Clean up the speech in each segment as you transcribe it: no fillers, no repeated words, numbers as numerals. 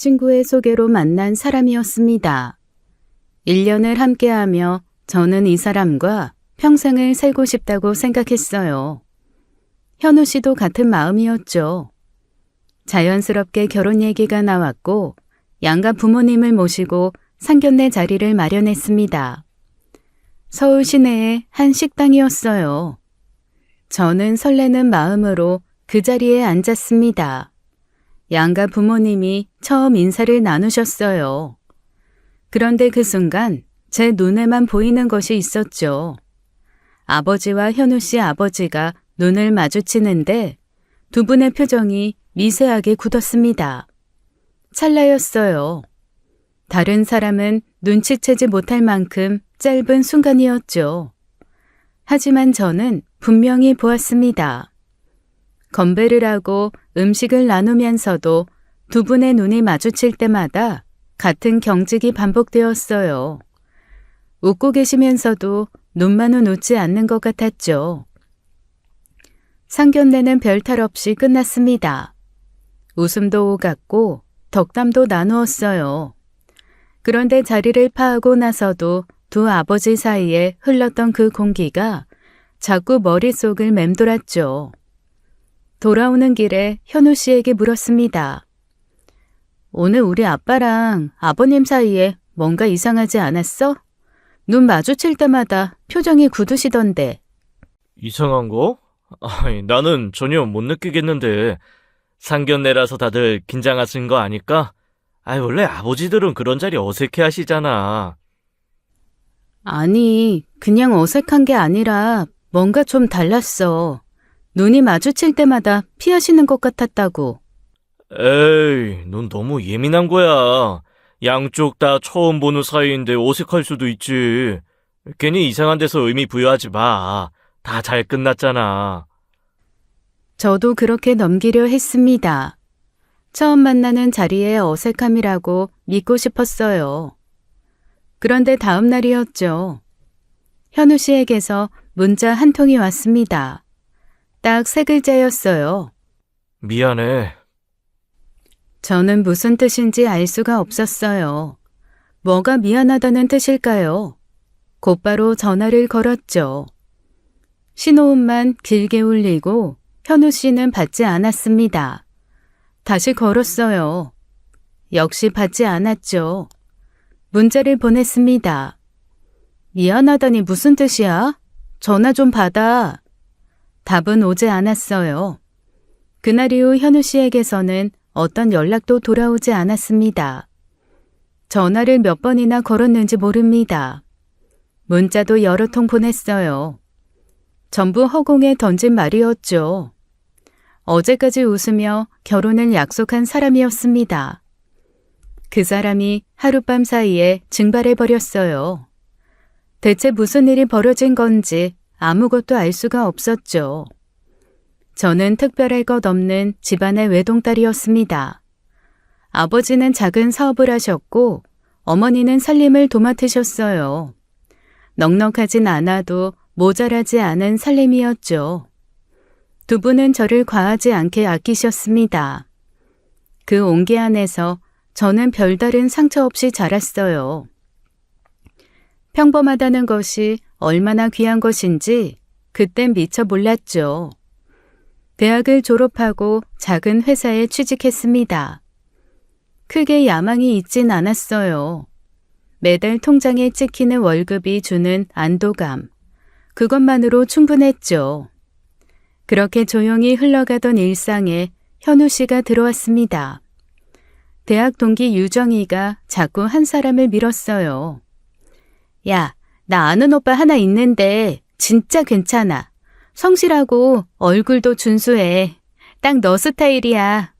친구의 소개로 만난 사람이었습니다. 1년을 함께하며 저는 이 사람과 평생을 살고 싶다고 생각했어요. 현우 씨도 같은 마음이었죠. 자연스럽게 결혼 얘기가 나왔고 양가 부모님을 모시고 상견례 자리를 마련했습니다. 서울 시내의 한 식당이었어요. 저는 설레는 마음으로 그 자리에 앉았습니다. 양가 부모님이 처음 인사를 나누셨어요. 그런데 그 순간 제 눈에만 보이는 것이 있었죠. 아버지와 현우 씨 아버지가 눈을 마주치는데 두 분의 표정이 미세하게 굳었습니다. 찰나였어요. 다른 사람은 눈치채지 못할 만큼 짧은 순간이었죠. 하지만 저는 분명히 보았습니다. 건배를 하고 음식을 나누면서도 두 분의 눈이 마주칠 때마다 같은 경직이 반복되었어요. 웃고 계시면서도 눈만은 웃지 않는 것 같았죠. 상견례는 별탈 없이 끝났습니다. 웃음도 오갔고 덕담도 나누었어요. 그런데 자리를 파하고 나서도 두 아버지 사이에 흘렀던 그 공기가 자꾸 머릿속을 맴돌았죠. 돌아오는 길에 현우 씨에게 물었습니다. 오늘 우리 아빠랑 아버님 사이에 뭔가 이상하지 않았어? 눈 마주칠 때마다 표정이 굳으시던데. 이상한 거? 아이, 나는 전혀 못 느끼겠는데 상견례라서 다들 긴장하신 거 아닐까? 원래 아버지들은 그런 자리 어색해 하시잖아. 아니, 그냥 어색한 게 아니라 뭔가 좀 달랐어. 눈이 마주칠 때마다 피하시는 것 같았다고. 에이, 넌 너무 예민한 거야. 양쪽 다 처음 보는 사이인데 어색할 수도 있지. 괜히 이상한 데서 의미 부여하지 마. 다 잘 끝났잖아. 저도 그렇게 넘기려 했습니다. 처음 만나는 자리의 어색함이라고 믿고 싶었어요. 그런데 다음 날이었죠. 현우 씨에게서 문자 한 통이 왔습니다. 딱 3글자였어요. 미안해. 저는 무슨 뜻인지 알 수가 없었어요. 뭐가 미안하다는 뜻일까요? 곧바로 전화를 걸었죠. 신호음만 길게 울리고 현우 씨는 받지 않았습니다. 다시 걸었어요. 역시 받지 않았죠. 문자를 보냈습니다. 미안하다니 무슨 뜻이야? 전화 좀 받아. 답은 오지 않았어요. 그날 이후 현우 씨에게서는 어떤 연락도 돌아오지 않았습니다. 전화를 몇 번이나 걸었는지 모릅니다. 문자도 여러 통 보냈어요. 전부 허공에 던진 말이었죠. 어제까지 웃으며 결혼을 약속한 사람이었습니다. 그 사람이 하룻밤 사이에 증발해버렸어요. 대체 무슨 일이 벌어진 건지 아무것도 알 수가 없었죠. 저는 특별할 것 없는 집안의 외동딸이었습니다. 아버지는 작은 사업을 하셨고 어머니는 살림을 도맡으셨어요. 넉넉하진 않아도 모자라지 않은 살림이었죠. 두 분은 저를 과하지 않게 아끼셨습니다. 그 온기 안에서 저는 별다른 상처 없이 자랐어요. 평범하다는 것이 얼마나 귀한 것인지 그땐 미처 몰랐죠. 대학을 졸업하고 작은 회사에 취직했습니다. 크게 야망이 있진 않았어요. 매달 통장에 찍히는 월급이 주는 안도감, 그것만으로 충분했죠. 그렇게 조용히 흘러가던 일상에 현우 씨가 들어왔습니다. 대학 동기 유정이가 자꾸 한 사람을 밀었어요. 야, 나 아는 오빠 하나 있는데 진짜 괜찮아. 성실하고 얼굴도 준수해. 딱 너 스타일이야.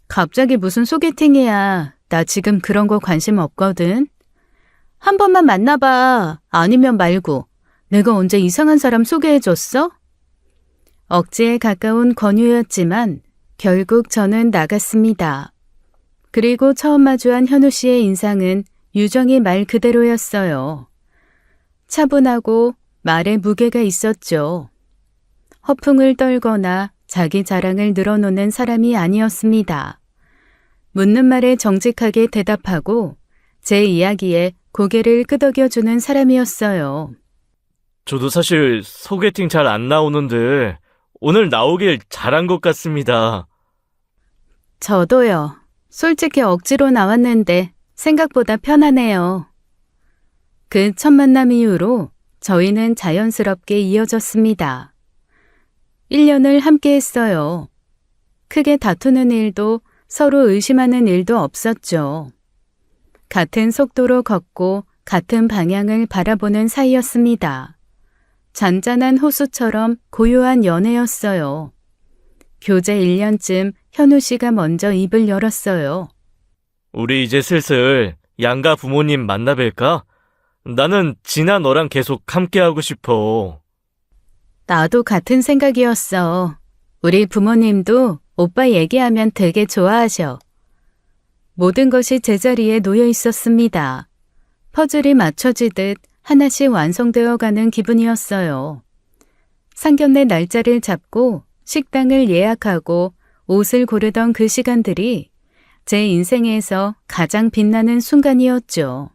갑자기 무슨 소개팅이야. 나 지금 그런 거 관심 없거든. 한 번만 만나봐. 아니면 말고. 내가 언제 이상한 사람 소개해줬어? 억지에 가까운 권유였지만 결국 저는 나갔습니다. 그리고 처음 마주한 현우 씨의 인상은 유정이 말 그대로였어요. 차분하고 말에 무게가 있었죠. 허풍을 떨거나 자기 자랑을 늘어놓는 사람이 아니었습니다. 묻는 말에 정직하게 대답하고 제 이야기에 고개를 끄덕여주는 사람이었어요. 저도 사실 소개팅 잘 안 나오는데 오늘 나오길 잘한 것 같습니다. 저도요. 솔직히 억지로 나왔는데 생각보다 편하네요. 그 첫 만남 이후로 저희는 자연스럽게 이어졌습니다. 1년을 함께 했어요. 크게 다투는 일도 서로 의심하는 일도 없었죠. 같은 속도로 걷고 같은 방향을 바라보는 사이였습니다. 잔잔한 호수처럼 고요한 연애였어요. 교제 1년쯤 현우 씨가 먼저 입을 열었어요. 우리 이제 슬슬 양가 부모님 만나뵐까? 나는 진아 너랑 계속 함께하고 싶어. 나도 같은 생각이었어. 우리 부모님도 오빠 얘기하면 되게 좋아하셔. 모든 것이 제자리에 놓여 있었습니다. 퍼즐이 맞춰지듯 하나씩 완성되어 가는 기분이었어요. 상견례 날짜를 잡고 식당을 예약하고 옷을 고르던 그 시간들이 제 인생에서 가장 빛나는 순간이었죠.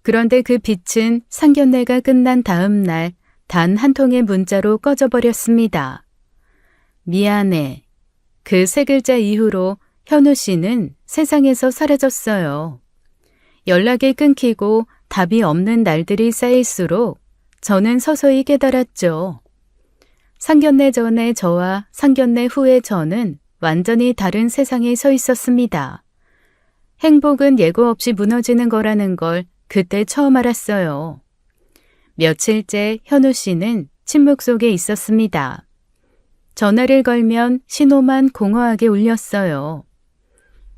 그런데 그 빛은 상견례가 끝난 다음 날 단 한 통의 문자로 꺼져버렸습니다. 미안해. 그 세 글자 이후로 현우 씨는 세상에서 사라졌어요. 연락이 끊기고 답이 없는 날들이 쌓일수록 저는 서서히 깨달았죠. 상견례 전에 저와 상견례 후에 저는 완전히 다른 세상에 서 있었습니다. 행복은 예고 없이 무너지는 거라는 걸 그때 처음 알았어요. 며칠째 현우 씨는 침묵 속에 있었습니다. 전화를 걸면 신호만 공허하게 울렸어요.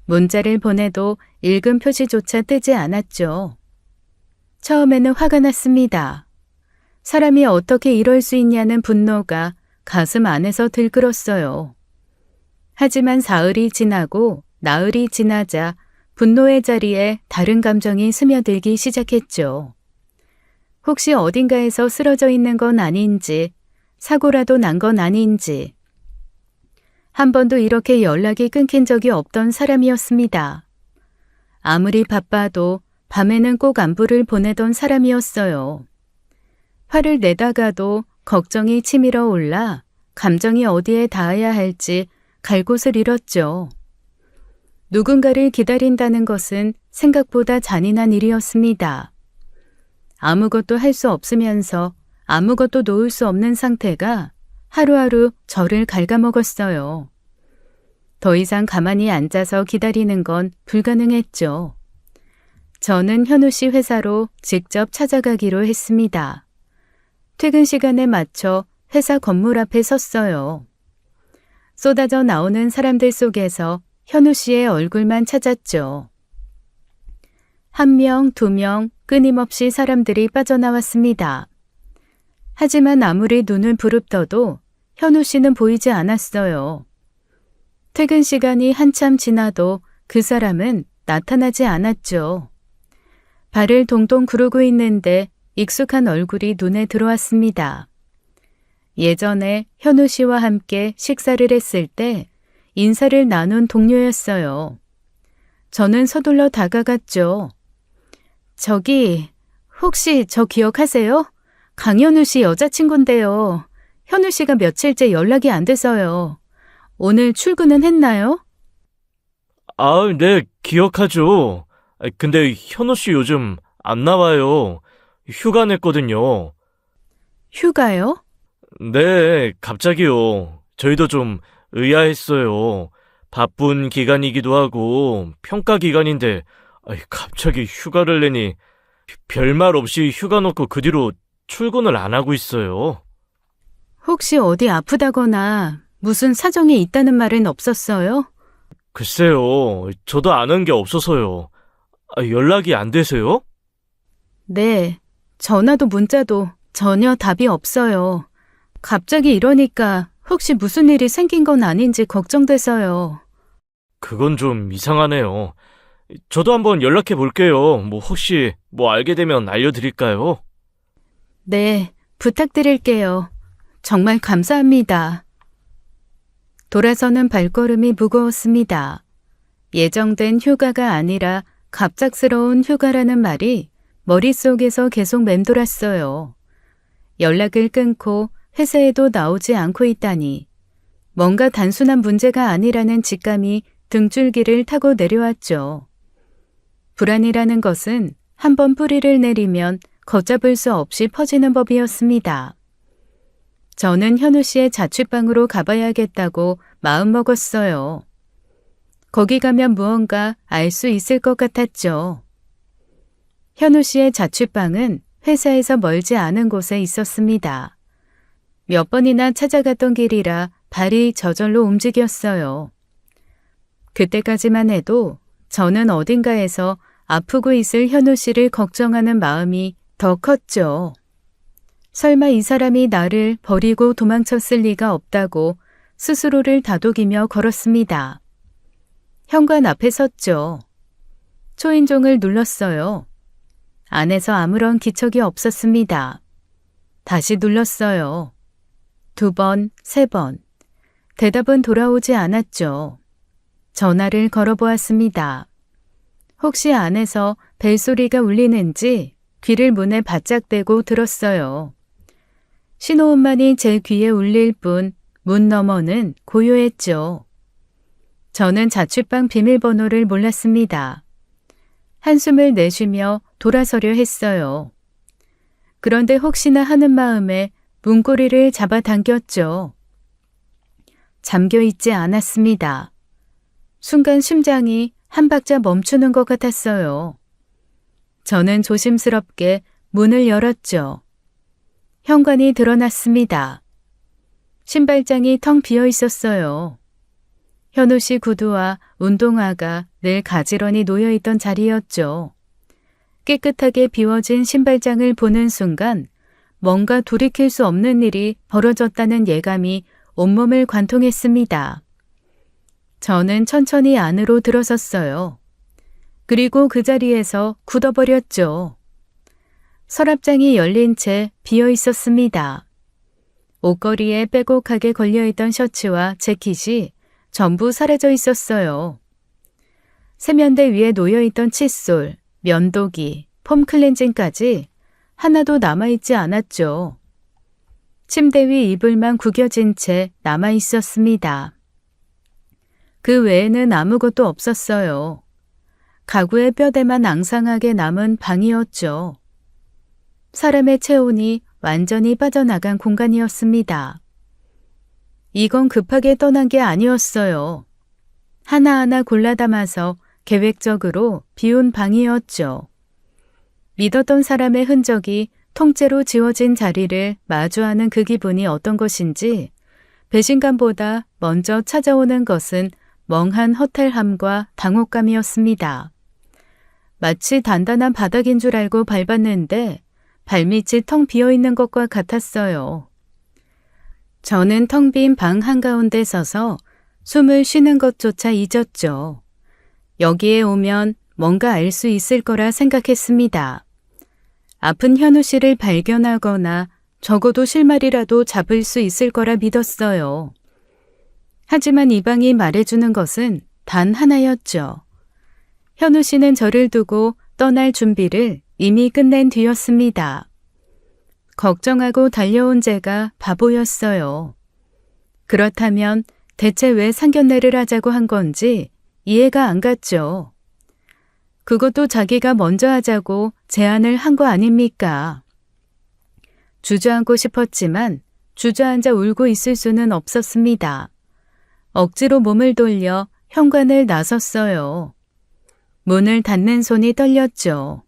문자를 보내도 읽은 표시조차 뜨지 않았죠. 처음에는 화가 났습니다. 사람이 어떻게 이럴 수 있냐는 분노가 가슴 안에서 들끓었어요. 하지만 사흘이 지나고 나흘이 지나자 분노의 자리에 다른 감정이 스며들기 시작했죠. 혹시 어딘가에서 쓰러져 있는 건 아닌지, 사고라도 난 건 아닌지. 한 번도 이렇게 연락이 끊긴 적이 없던 사람이었습니다. 아무리 바빠도 밤에는 꼭 안부를 보내던 사람이었어요. 화를 내다가도 걱정이 치밀어 올라 감정이 어디에 닿아야 할지 갈 곳을 잃었죠. 누군가를 기다린다는 것은 생각보다 잔인한 일이었습니다. 아무것도 할 수 없으면서 아무것도 놓을 수 없는 상태가 하루하루 저를 갉아먹었어요. 더 이상 가만히 앉아서 기다리는 건 불가능했죠. 저는 현우 씨 회사로 직접 찾아가기로 했습니다. 퇴근 시간에 맞춰 회사 건물 앞에 섰어요. 쏟아져 나오는 사람들 속에서 현우 씨의 얼굴만 찾았죠. 한 명, 두 명 끊임없이 사람들이 빠져나왔습니다. 하지만 아무리 눈을 부릅떠도 현우 씨는 보이지 않았어요. 퇴근 시간이 한참 지나도 그 사람은 나타나지 않았죠. 발을 동동 구르고 있는데 익숙한 얼굴이 눈에 들어왔습니다. 예전에 현우 씨와 함께 식사를 했을 때 인사를 나눈 동료였어요. 저는 서둘러 다가갔죠. 저기, 혹시 저 기억하세요? 강현우 씨 여자친구인데요. 현우 씨가 며칠째 연락이 안 돼서요. 오늘 출근은 했나요? 아, 네, 기억하죠. 근데 현우 씨 요즘 안 나와요. 휴가 냈거든요. 휴가요? 네, 갑자기요. 저희도 좀 의아했어요. 바쁜 기간이기도 하고 평가 기간인데 갑자기 휴가를 내니 별말 없이 휴가 놓고 그 뒤로 출근을 안 하고 있어요. 혹시 어디 아프다거나 무슨 사정이 있다는 말은 없었어요? 글쎄요, 저도 아는 게 없어서요. 연락이 안 되세요? 네, 전화도 문자도 전혀 답이 없어요. 갑자기 이러니까 혹시 무슨 일이 생긴 건 아닌지 걱정돼서요. 그건 좀 이상하네요. 저도 한번 연락해 볼게요. 혹시 알게 되면 알려드릴까요? 네, 부탁드릴게요. 정말 감사합니다. 돌아서는 발걸음이 무거웠습니다. 예정된 휴가가 아니라 갑작스러운 휴가라는 말이 머릿속에서 계속 맴돌았어요. 연락을 끊고 회사에도 나오지 않고 있다니 뭔가 단순한 문제가 아니라는 직감이 등줄기를 타고 내려왔죠. 불안이라는 것은 한번 뿌리를 내리면 걷잡을 수 없이 퍼지는 법이었습니다. 저는 현우 씨의 자취방으로 가봐야겠다고 마음먹었어요. 거기 가면 무언가 알 수 있을 것 같았죠. 현우 씨의 자취방은 회사에서 멀지 않은 곳에 있었습니다. 몇 번이나 찾아갔던 길이라 발이 저절로 움직였어요. 그때까지만 해도 저는 어딘가에서 아프고 있을 현우 씨를 걱정하는 마음이 더 컸죠. 설마 이 사람이 나를 버리고 도망쳤을 리가 없다고 스스로를 다독이며 걸었습니다. 현관 앞에 섰죠. 초인종을 눌렀어요. 안에서 아무런 기척이 없었습니다. 다시 눌렀어요. 2번, 3번. 대답은 돌아오지 않았죠. 전화를 걸어보았습니다. 혹시 안에서 벨소리가 울리는지 귀를 문에 바짝 대고 들었어요. 신호음만이 제 귀에 울릴 뿐 문 너머는 고요했죠. 저는 자취방 비밀번호를 몰랐습니다. 한숨을 내쉬며 돌아서려 했어요. 그런데 혹시나 하는 마음에 문고리를 잡아당겼죠. 잠겨있지 않았습니다. 순간 심장이 한 박자 멈추는 것 같았어요. 저는 조심스럽게 문을 열었죠. 현관이 드러났습니다. 신발장이 텅 비어 있었어요. 현우 씨 구두와 운동화가 늘 가지런히 놓여있던 자리였죠. 깨끗하게 비워진 신발장을 보는 순간 뭔가 돌이킬 수 없는 일이 벌어졌다는 예감이 온몸을 관통했습니다. 저는 천천히 안으로 들어섰어요. 그리고 그 자리에서 굳어버렸죠. 서랍장이 열린 채 비어 있었습니다. 옷걸이에 빼곡하게 걸려있던 셔츠와 재킷이 전부 사라져 있었어요. 세면대 위에 놓여있던 칫솔, 면도기, 폼 클렌징까지 하나도 남아있지 않았죠. 침대 위 이불만 구겨진 채 남아있었습니다. 그 외에는 아무것도 없었어요. 가구의 뼈대만 앙상하게 남은 방이었죠. 사람의 체온이 완전히 빠져나간 공간이었습니다. 이건 급하게 떠난 게 아니었어요. 하나하나 골라 담아서 계획적으로 비운 방이었죠. 믿었던 사람의 흔적이 통째로 지워진 자리를 마주하는 그 기분이 어떤 것인지 배신감보다 먼저 찾아오는 것은 멍한 허탈함과 당혹감이었습니다. 마치 단단한 바닥인 줄 알고 밟았는데 발밑이 텅 비어있는 것과 같았어요. 저는 텅 빈 방 한가운데 서서 숨을 쉬는 것조차 잊었죠. 여기에 오면 뭔가 알 수 있을 거라 생각했습니다. 아픈 현우 씨를 발견하거나 적어도 실마리라도 잡을 수 있을 거라 믿었어요. 하지만 이 방이 말해주는 것은 단 하나였죠. 현우 씨는 저를 두고 떠날 준비를 이미 끝낸 뒤였습니다. 걱정하고 달려온 제가 바보였어요. 그렇다면 대체 왜 상견례를 하자고 한 건지 이해가 안 갔죠. 그것도 자기가 먼저 하자고 제안을 한 거 아닙니까? 주저앉고 싶었지만 주저앉아 울고 있을 수는 없었습니다. 억지로 몸을 돌려 현관을 나섰어요. 문을 닫는 손이 떨렸죠.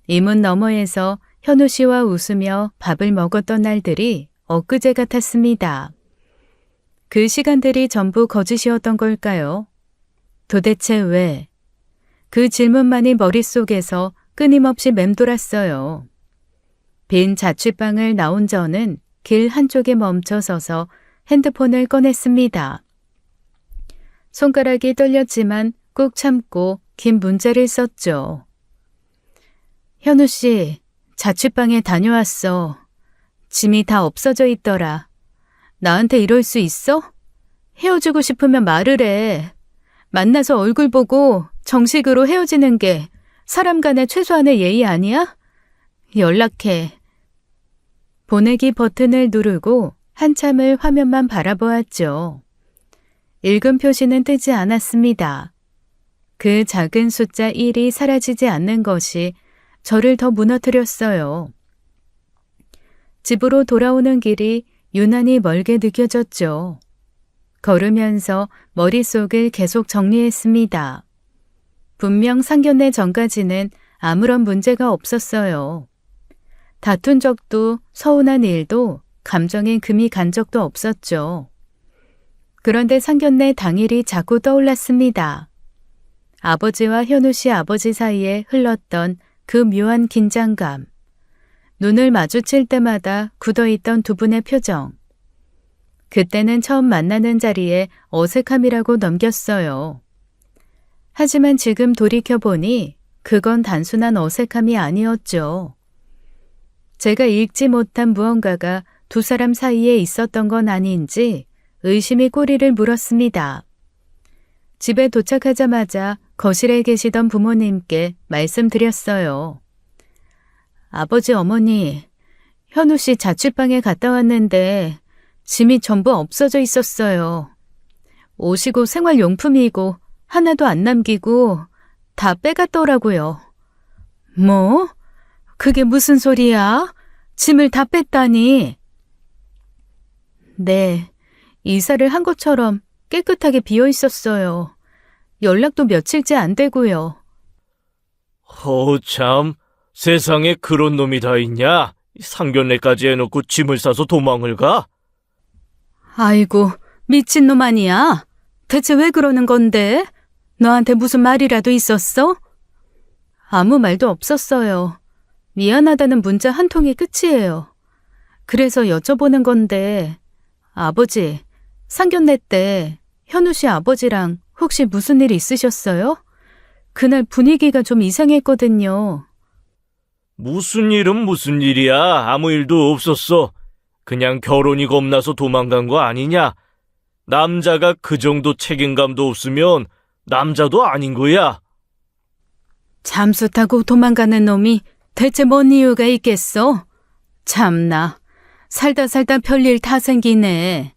이 문 너머에서 현우 씨와 웃으며 밥을 먹었던 날들이 엊그제 같았습니다. 그 시간들이 전부 거짓이었던 걸까요? 도대체 왜? 그 질문만이 머릿속에서 끊임없이 맴돌았어요. 빈 자취방을 나온 저는 길 한쪽에 멈춰 서서 핸드폰을 꺼냈습니다. 손가락이 떨렸지만 꾹 참고 긴 문자를 썼죠. 현우 씨, 자취방에 다녀왔어. 짐이 다 없어져 있더라. 나한테 이럴 수 있어? 헤어지고 싶으면 말을 해. 만나서 얼굴 보고 정식으로 헤어지는 게 사람 간의 최소한의 예의 아니야? 연락해. 보내기 버튼을 누르고 한참을 화면만 바라보았죠. 읽음 표시는 뜨지 않았습니다. 그 작은 숫자 1이 사라지지 않는 것이 저를 더 무너뜨렸어요. 집으로 돌아오는 길이 유난히 멀게 느껴졌죠. 걸으면서 머릿속을 계속 정리했습니다. 분명 상견례 전까지는 아무런 문제가 없었어요. 다툰 적도 서운한 일도 감정에 금이 간 적도 없었죠. 그런데 상견례 당일이 자꾸 떠올랐습니다. 아버지와 현우 씨 아버지 사이에 흘렀던 그 묘한 긴장감. 눈을 마주칠 때마다 굳어있던 두 분의 표정. 그때는 처음 만나는 자리에 어색함이라고 넘겼어요. 하지만 지금 돌이켜보니 그건 단순한 어색함이 아니었죠. 제가 읽지 못한 무언가가 두 사람 사이에 있었던 건 아닌지 의심이 꼬리를 물었습니다. 집에 도착하자마자 거실에 계시던 부모님께 말씀드렸어요. 아버지, 어머니, 현우 씨 자취방에 갔다 왔는데 짐이 전부 없어져 있었어요. 옷이고 생활용품이고 하나도 안 남기고 다 빼갔더라고요. 뭐? 그게 무슨 소리야? 짐을 다 뺐다니? 네, 이사를 한 것처럼 깨끗하게 비어 있었어요. 연락도 며칠째 안 되고요. 참, 세상에 그런 놈이 다 있냐? 상견례까지 해놓고 짐을 싸서 도망을 가? 아이고, 미친놈 아니야? 대체 왜 그러는 건데? 너한테 무슨 말이라도 있었어? 아무 말도 없었어요. 미안하다는 문자 한 통이 끝이에요. 그래서 여쭤보는 건데, 아버지, 상견례 때 현우 씨 아버지랑 혹시 무슨 일 있으셨어요? 그날 분위기가 좀 이상했거든요. 무슨 일은 무슨 일이야. 아무 일도 없었어. 그냥 결혼이 겁나서 도망간 거 아니냐? 남자가 그 정도 책임감도 없으면 남자도 아닌 거야. 잠수 타고 도망가는 놈이 대체 뭔 이유가 있겠어? 참나, 살다 별일 다 생기네.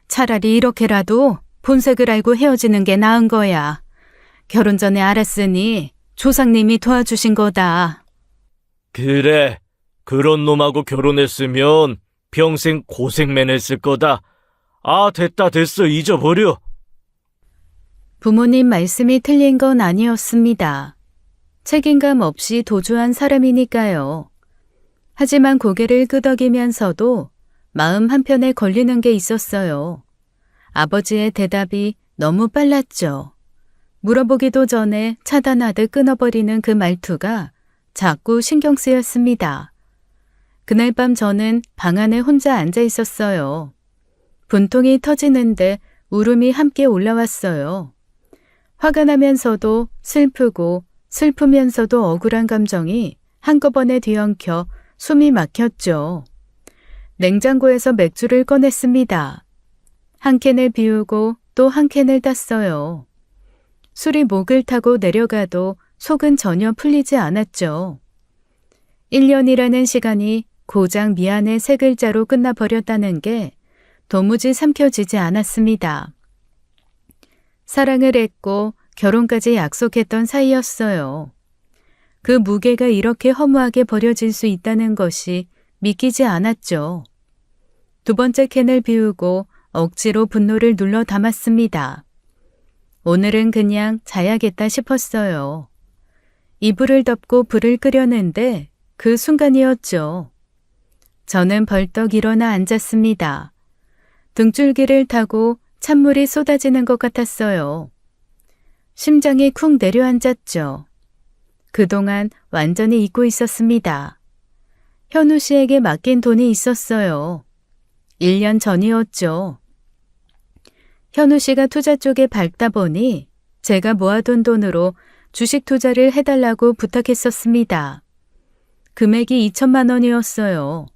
차라리 이렇게라도 본색을 알고 헤어지는 게 나은 거야. 결혼 전에 알았으니 조상님이 도와주신 거다. 그래, 그런 놈하고 결혼했으면 평생 고생만 했을 거다. 아, 됐어, 잊어버려. 부모님 말씀이 틀린 건 아니었습니다. 책임감 없이 도주한 사람이니까요. 하지만 고개를 끄덕이면서도 마음 한편에 걸리는 게 있었어요. 아버지의 대답이 너무 빨랐죠. 물어보기도 전에 차단하듯 끊어버리는 그 말투가 자꾸 신경 쓰였습니다. 그날 밤 저는 방 안에 혼자 앉아 있었어요. 분통이 터지는데 울음이 함께 올라왔어요. 화가 나면서도 슬프고 슬프면서도 억울한 감정이 한꺼번에 뒤엉켜 숨이 막혔죠. 냉장고에서 맥주를 꺼냈습니다. 한 캔을 비우고 또 한 캔을 땄어요. 술이 목을 타고 내려가도 속은 전혀 풀리지 않았죠. 1년이라는 시간이 고작 미안해 세 글자로 끝나버렸다는 게 도무지 삼켜지지 않았습니다. 사랑을 했고 결혼까지 약속했던 사이였어요. 그 무게가 이렇게 허무하게 버려질 수 있다는 것이 믿기지 않았죠. 두 번째 캔을 비우고 억지로 분노를 눌러 담았습니다. 오늘은 그냥 자야겠다 싶었어요. 이불을 덮고 불을 끄려는데 그 순간이었죠. 저는 벌떡 일어나 앉았습니다. 등줄기를 타고 찬물이 쏟아지는 것 같았어요. 심장이 쿵 내려앉았죠. 그동안 완전히 잊고 있었습니다. 현우 씨에게 맡긴 돈이 있었어요. 1년 전이었죠. 현우 씨가 투자 쪽에 밝다 보니 제가 모아둔 돈으로 주식 투자를 해달라고 부탁했었습니다. 금액이 2천만 원이었어요.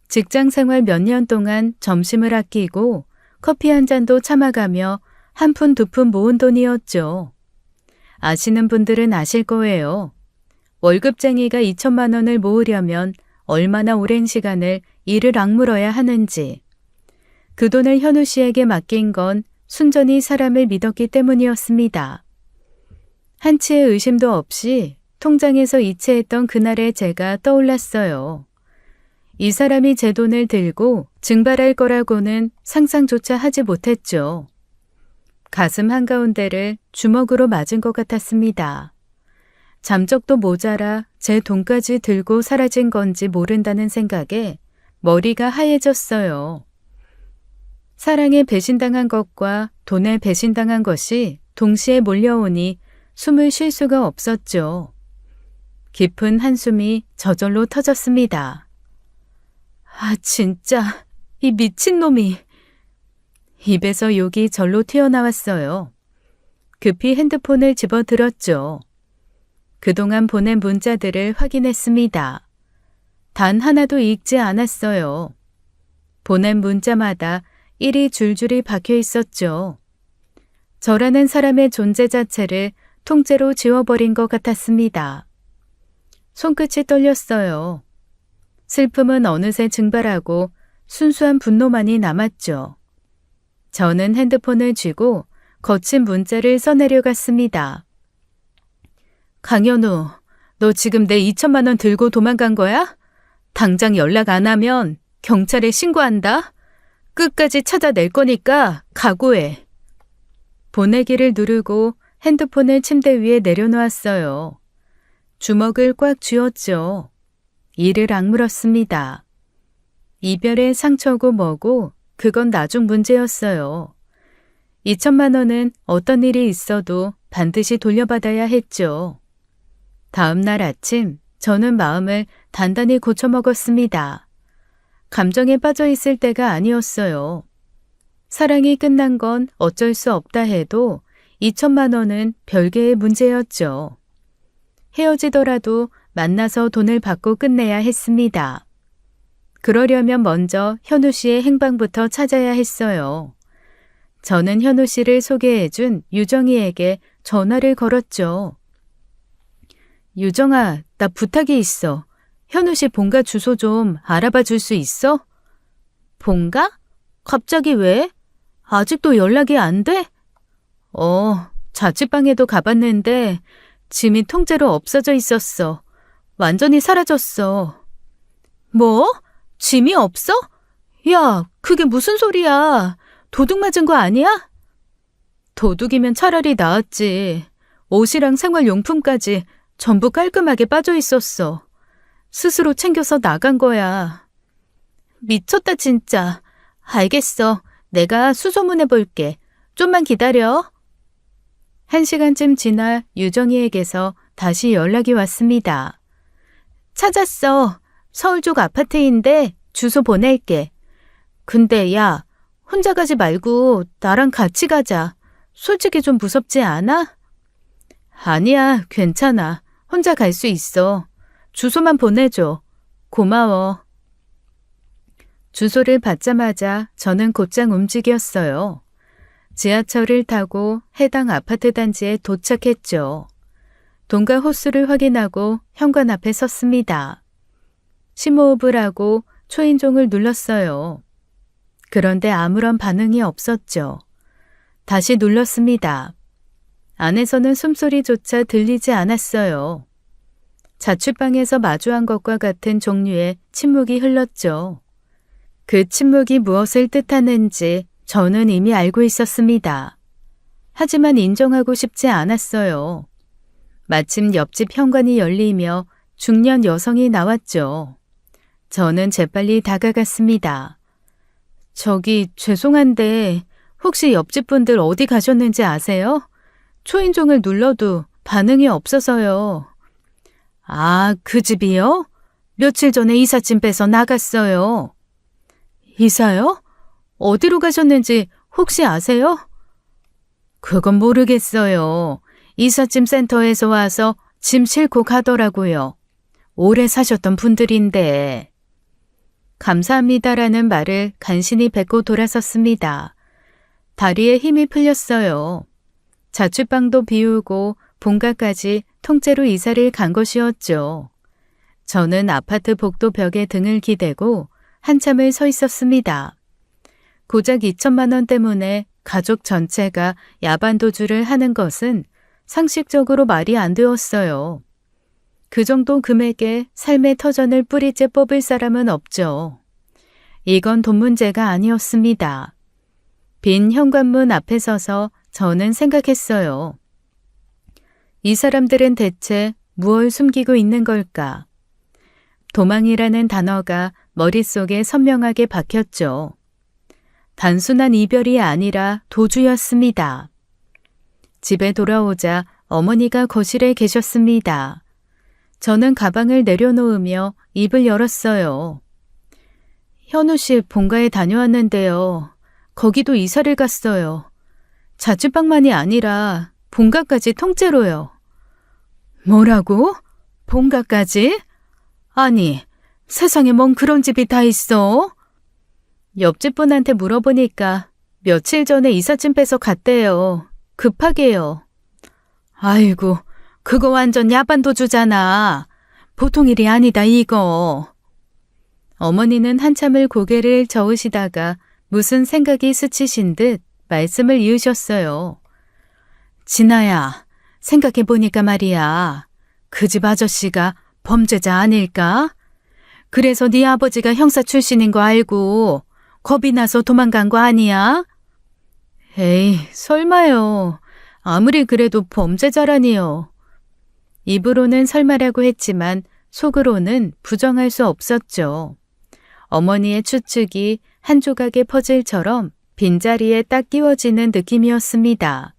직장 생활 몇 년 동안 점심을 아끼고 커피 한 잔도 참아가며 한 푼 두 푼 모은 돈이었죠. 아시는 분들은 아실 거예요. 월급쟁이가 2천만 원을 모으려면 얼마나 오랜 시간을 이를 악물어야 하는지. 그 돈을 현우 씨에게 맡긴 건 순전히 사람을 믿었기 때문이었습니다. 한치의 의심도 없이 통장에서 이체했던 그날의 제가 떠올랐어요. 이 사람이 제 돈을 들고 증발할 거라고는 상상조차 하지 못했죠. 가슴 한가운데를 주먹으로 맞은 것 같았습니다. 잠적도 모자라 제 돈까지 들고 사라진 건지 모른다는 생각에 머리가 하얘졌어요. 사랑에 배신당한 것과 돈에 배신당한 것이 동시에 몰려오니 숨을 쉴 수가 없었죠. 깊은 한숨이 저절로 터졌습니다. 아, 진짜 이 미친놈이. 입에서 욕이 절로 튀어나왔어요. 급히 핸드폰을 집어들었죠. 그동안 보낸 문자들을 확인했습니다. 단 하나도 읽지 않았어요. 보낸 문자마다 일이 줄줄이 박혀 있었죠. 저라는 사람의 존재 자체를 통째로 지워버린 것 같았습니다. 손끝이 떨렸어요. 슬픔은 어느새 증발하고 순수한 분노만이 남았죠. 저는 핸드폰을 쥐고 거친 문자를 써내려갔습니다. 강현우, 너 지금 내 2천만 원 들고 도망간 거야? 당장 연락 안 하면 경찰에 신고한다. 끝까지 찾아낼 거니까 각오해. 보내기를 누르고 핸드폰을 침대 위에 내려놓았어요. 주먹을 꽉 쥐었죠. 이를 악물었습니다. 이별의 상처고 뭐고 그건 나중 문제였어요. 2천만 원은 어떤 일이 있어도 반드시 돌려받아야 했죠. 다음 날 아침 저는 마음을 단단히 고쳐먹었습니다. 감정에 빠져 있을 때가 아니었어요. 사랑이 끝난 건 어쩔 수 없다 해도 2천만 원은 별개의 문제였죠. 헤어지더라도 만나서 돈을 받고 끝내야 했습니다. 그러려면 먼저 현우 씨의 행방부터 찾아야 했어요. 저는 현우 씨를 소개해준 유정이에게 전화를 걸었죠. 유정아, 나 부탁이 있어. 현우 씨 본가 주소 좀 알아봐 줄 수 있어? 본가? 갑자기 왜? 아직도 연락이 안 돼? 자취방에도 가봤는데 짐이 통째로 없어져 있었어. 완전히 사라졌어. 뭐? 짐이 없어? 야, 그게 무슨 소리야? 도둑 맞은 거 아니야? 도둑이면 차라리 나았지. 옷이랑 생활용품까지 전부 깔끔하게 빠져 있었어. 스스로 챙겨서 나간 거야. 미쳤다 진짜. 알겠어. 내가 수소문해 볼게. 좀만 기다려. 1시간쯤 지나 유정이에게서 다시 연락이 왔습니다. 찾았어. 서울 쪽 아파트인데 주소 보낼게. 근데 야, 혼자 가지 말고 나랑 같이 가자. 솔직히 좀 무섭지 않아? 아니야, 괜찮아. 혼자 갈 수 있어. 주소만 보내줘. 고마워. 주소를 받자마자 저는 곧장 움직였어요. 지하철을 타고 해당 아파트 단지에 도착했죠. 동가 호수를 확인하고 현관 앞에 섰습니다. 심호흡을 하고 초인종을 눌렀어요. 그런데 아무런 반응이 없었죠. 다시 눌렀습니다. 안에서는 숨소리조차 들리지 않았어요. 자취방에서 마주한 것과 같은 종류의 침묵이 흘렀죠. 그 침묵이 무엇을 뜻하는지 저는 이미 알고 있었습니다. 하지만 인정하고 싶지 않았어요. 마침 옆집 현관이 열리며 중년 여성이 나왔죠. 저는 재빨리 다가갔습니다. 저기 죄송한데 혹시 옆집 분들 어디 가셨는지 아세요? 초인종을 눌러도 반응이 없어서요. 아, 그 집이요? 며칠 전에 이삿짐 빼서 나갔어요. 이사요? 어디로 가셨는지 혹시 아세요? 그건 모르겠어요. 이삿짐 센터에서 와서 짐 싣고 가더라고요. 오래 사셨던 분들인데. 감사합니다라는 말을 간신히 뱉고 돌아섰습니다. 다리에 힘이 풀렸어요. 자취방도 비우고 본가까지 통째로 이사를 간 것이었죠. 저는 아파트 복도 벽에 등을 기대고 한참을 서 있었습니다. 고작 2천만 원 때문에 가족 전체가 야반도주를 하는 것은 상식적으로 말이 안 되었어요. 그 정도 금액에 삶의 터전을 뿌리째 뽑을 사람은 없죠. 이건 돈 문제가 아니었습니다. 빈 현관문 앞에 서서 저는 생각했어요. 이 사람들은 대체 무엇을 숨기고 있는 걸까? 도망이라는 단어가 머릿속에 선명하게 박혔죠. 단순한 이별이 아니라 도주였습니다. 집에 돌아오자 어머니가 거실에 계셨습니다. 저는 가방을 내려놓으며 입을 열었어요. 현우 씨 본가에 다녀왔는데요. 거기도 이사를 갔어요. 자취방만이 아니라 본가까지 통째로요. 뭐라고? 본가까지? 아니, 세상에 뭔 그런 집이 다 있어? 옆집 분한테 물어보니까 며칠 전에 이삿짐 빼서 갔대요. 급하게요. 아이고, 그거 완전 야반도주잖아. 보통 일이 아니다 이거. 어머니는 한참을 고개를 저으시다가 무슨 생각이 스치신 듯 말씀을 이으셨어요. 진아야, 생각해보니까 말이야. 그 집 아저씨가 범죄자 아닐까? 그래서 네 아버지가 형사 출신인 거 알고 겁이 나서 도망간 거 아니야? 에이, 설마요. 아무리 그래도 범죄자라니요. 입으로는 설마라고 했지만 속으로는 부정할 수 없었죠. 어머니의 추측이 한 조각의 퍼즐처럼 빈자리에 딱 끼워지는 느낌이었습니다.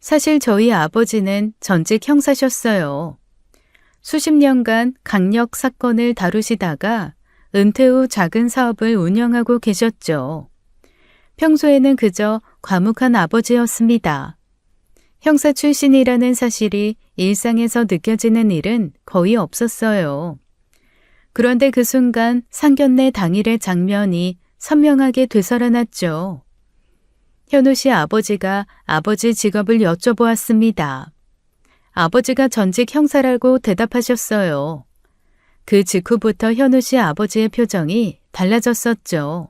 사실 저희 아버지는 전직 형사셨어요. 수십 년간 강력 사건을 다루시다가 은퇴 후 작은 사업을 운영하고 계셨죠. 평소에는 그저 과묵한 아버지였습니다. 형사 출신이라는 사실이 일상에서 느껴지는 일은 거의 없었어요. 그런데 그 순간 상견례 당일의 장면이 선명하게 되살아났죠. 현우 씨 아버지가 아버지 직업을 여쭤보았습니다. 아버지가 전직 형사라고 대답하셨어요. 그 직후부터 현우 씨 아버지의 표정이 달라졌었죠.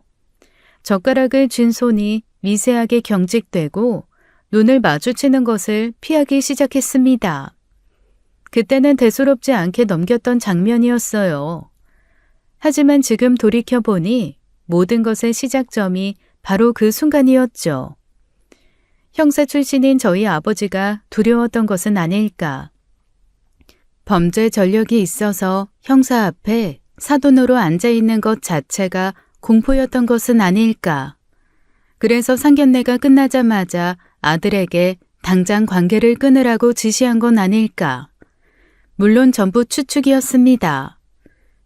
젓가락을 쥔 손이 미세하게 경직되고 눈을 마주치는 것을 피하기 시작했습니다. 그때는 대수롭지 않게 넘겼던 장면이었어요. 하지만 지금 돌이켜보니 모든 것의 시작점이 바로 그 순간이었죠. 형사 출신인 저희 아버지가 두려웠던 것은 아닐까. 범죄 전력이 있어서 형사 앞에 사돈으로 앉아있는 것 자체가 공포였던 것은 아닐까. 그래서 상견례가 끝나자마자 아들에게 당장 관계를 끊으라고 지시한 건 아닐까. 물론 전부 추측이었습니다.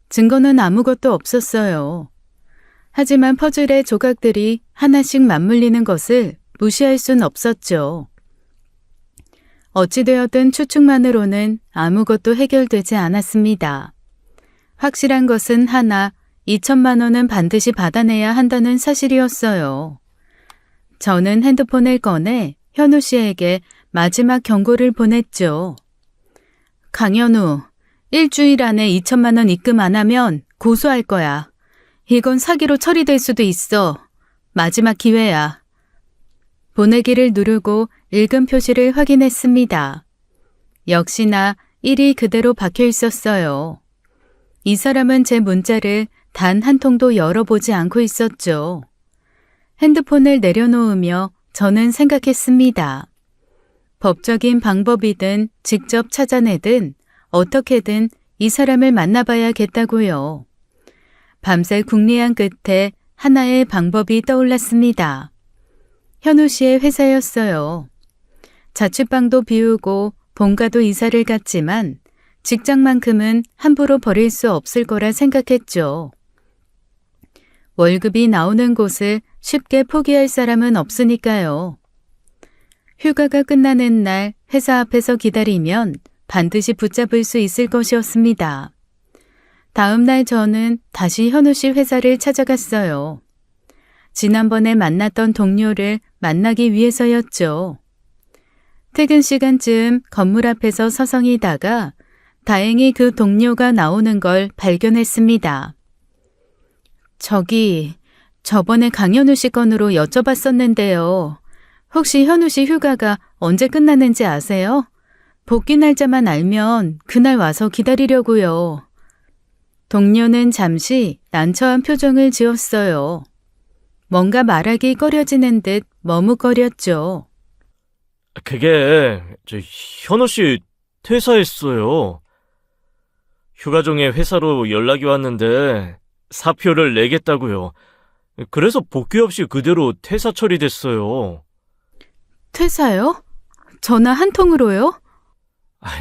증거는 아무것도 없었어요. 하지만 퍼즐의 조각들이 하나씩 맞물리는 것을 무시할 순 없었죠. 어찌되었든 추측만으로는 아무것도 해결되지 않았습니다. 확실한 것은 하나, 2천만 원은 반드시 받아내야 한다는 사실이었어요. 저는 핸드폰을 꺼내 현우 씨에게 마지막 경고를 보냈죠. 강현우, 일주일 안에 2천만 원 입금 안 하면 고소할 거야. 이건 사기로 처리될 수도 있어. 마지막 기회야. 보내기를 누르고 읽음 표시를 확인했습니다. 역시나 1이 그대로 박혀 있었어요. 이 사람은 제 문자를 단 한 통도 열어보지 않고 있었죠. 핸드폰을 내려놓으며 저는 생각했습니다. 법적인 방법이든 직접 찾아내든 어떻게든 이 사람을 만나봐야겠다고요. 밤새 궁리한 끝에 하나의 방법이 떠올랐습니다. 현우 씨의 회사였어요. 자취방도 비우고 본가도 이사를 갔지만 직장만큼은 함부로 버릴 수 없을 거라 생각했죠. 월급이 나오는 곳을 쉽게 포기할 사람은 없으니까요. 휴가가 끝나는 날 회사 앞에서 기다리면 반드시 붙잡을 수 있을 것이었습니다. 다음 날 저는 다시 현우 씨 회사를 찾아갔어요. 지난번에 만났던 동료를 만나기 위해서였죠. 퇴근 시간쯤 건물 앞에서 서성이다가 다행히 그 동료가 나오는 걸 발견했습니다. 저기, 저번에 강현우 씨 건으로 여쭤봤었는데요. 혹시 현우 씨 휴가가 언제 끝나는지 아세요? 복귀 날짜만 알면 그날 와서 기다리려고요. 동료는 잠시 난처한 표정을 지었어요. 뭔가 말하기 꺼려지는 듯 머뭇거렸죠. 그게 현우 씨 퇴사했어요. 휴가 중에 회사로 연락이 왔는데 사표를 내겠다고요. 그래서 복귀 없이 그대로 퇴사 처리됐어요. 퇴사요? 전화 한 통으로요?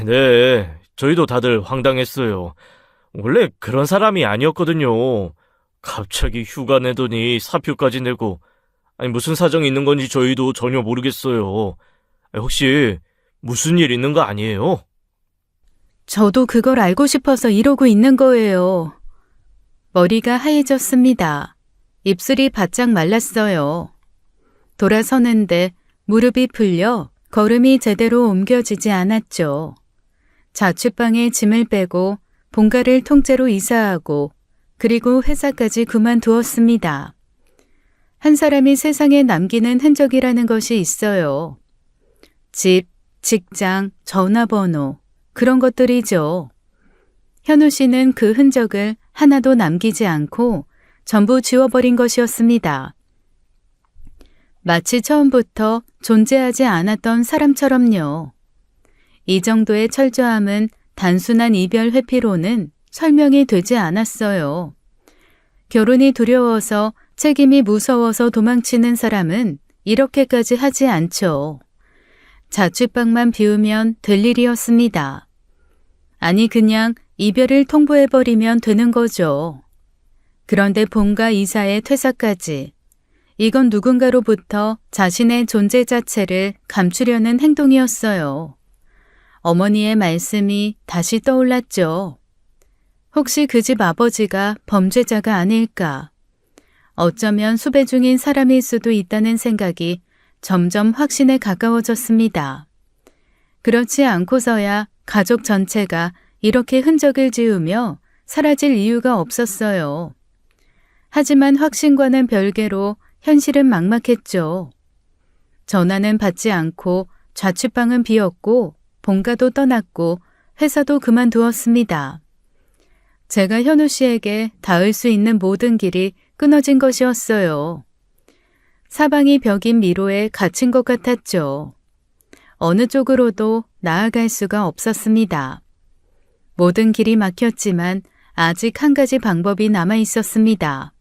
네, 저희도 다들 황당했어요. 원래 그런 사람이 아니었거든요. 갑자기 휴가 내더니 사표까지 내고, 무슨 사정이 있는 건지 저희도 전혀 모르겠어요. 혹시 무슨 일 있는 거 아니에요? 저도 그걸 알고 싶어서 이러고 있는 거예요. 머리가 하얘졌습니다. 입술이 바짝 말랐어요. 돌아서는데 무릎이 풀려 걸음이 제대로 옮겨지지 않았죠. 자취방에 짐을 빼고 본가를 통째로 이사하고 그리고 회사까지 그만두었습니다. 한 사람이 세상에 남기는 흔적이라는 것이 있어요. 집, 직장, 전화번호, 그런 것들이죠. 현우 씨는 그 흔적을 하나도 남기지 않고 전부 지워버린 것이었습니다. 마치 처음부터 존재하지 않았던 사람처럼요. 이 정도의 철저함은 단순한 이별 회피로는 설명이 되지 않았어요. 결혼이 두려워서 책임이 무서워서 도망치는 사람은 이렇게까지 하지 않죠. 자취방만 비우면 될 일이었습니다. 아니 그냥 이별을 통보해버리면 되는 거죠. 그런데 본가 이사의 퇴사까지 이건 누군가로부터 자신의 존재 자체를 감추려는 행동이었어요. 어머니의 말씀이 다시 떠올랐죠. 혹시 그 집 아버지가 범죄자가 아닐까? 어쩌면 수배 중인 사람일 수도 있다는 생각이 점점 확신에 가까워졌습니다. 그렇지 않고서야 가족 전체가 이렇게 흔적을 지우며 사라질 이유가 없었어요. 하지만 확신과는 별개로 현실은 막막했죠. 전화는 받지 않고 자취방은 비었고 본가도 떠났고 회사도 그만두었습니다. 제가 현우 씨에게 닿을 수 있는 모든 길이 끊어진 것이었어요. 사방이 벽인 미로에 갇힌 것 같았죠. 어느 쪽으로도 나아갈 수가 없었습니다. 모든 길이 막혔지만 아직 한 가지 방법이 남아 있었습니다.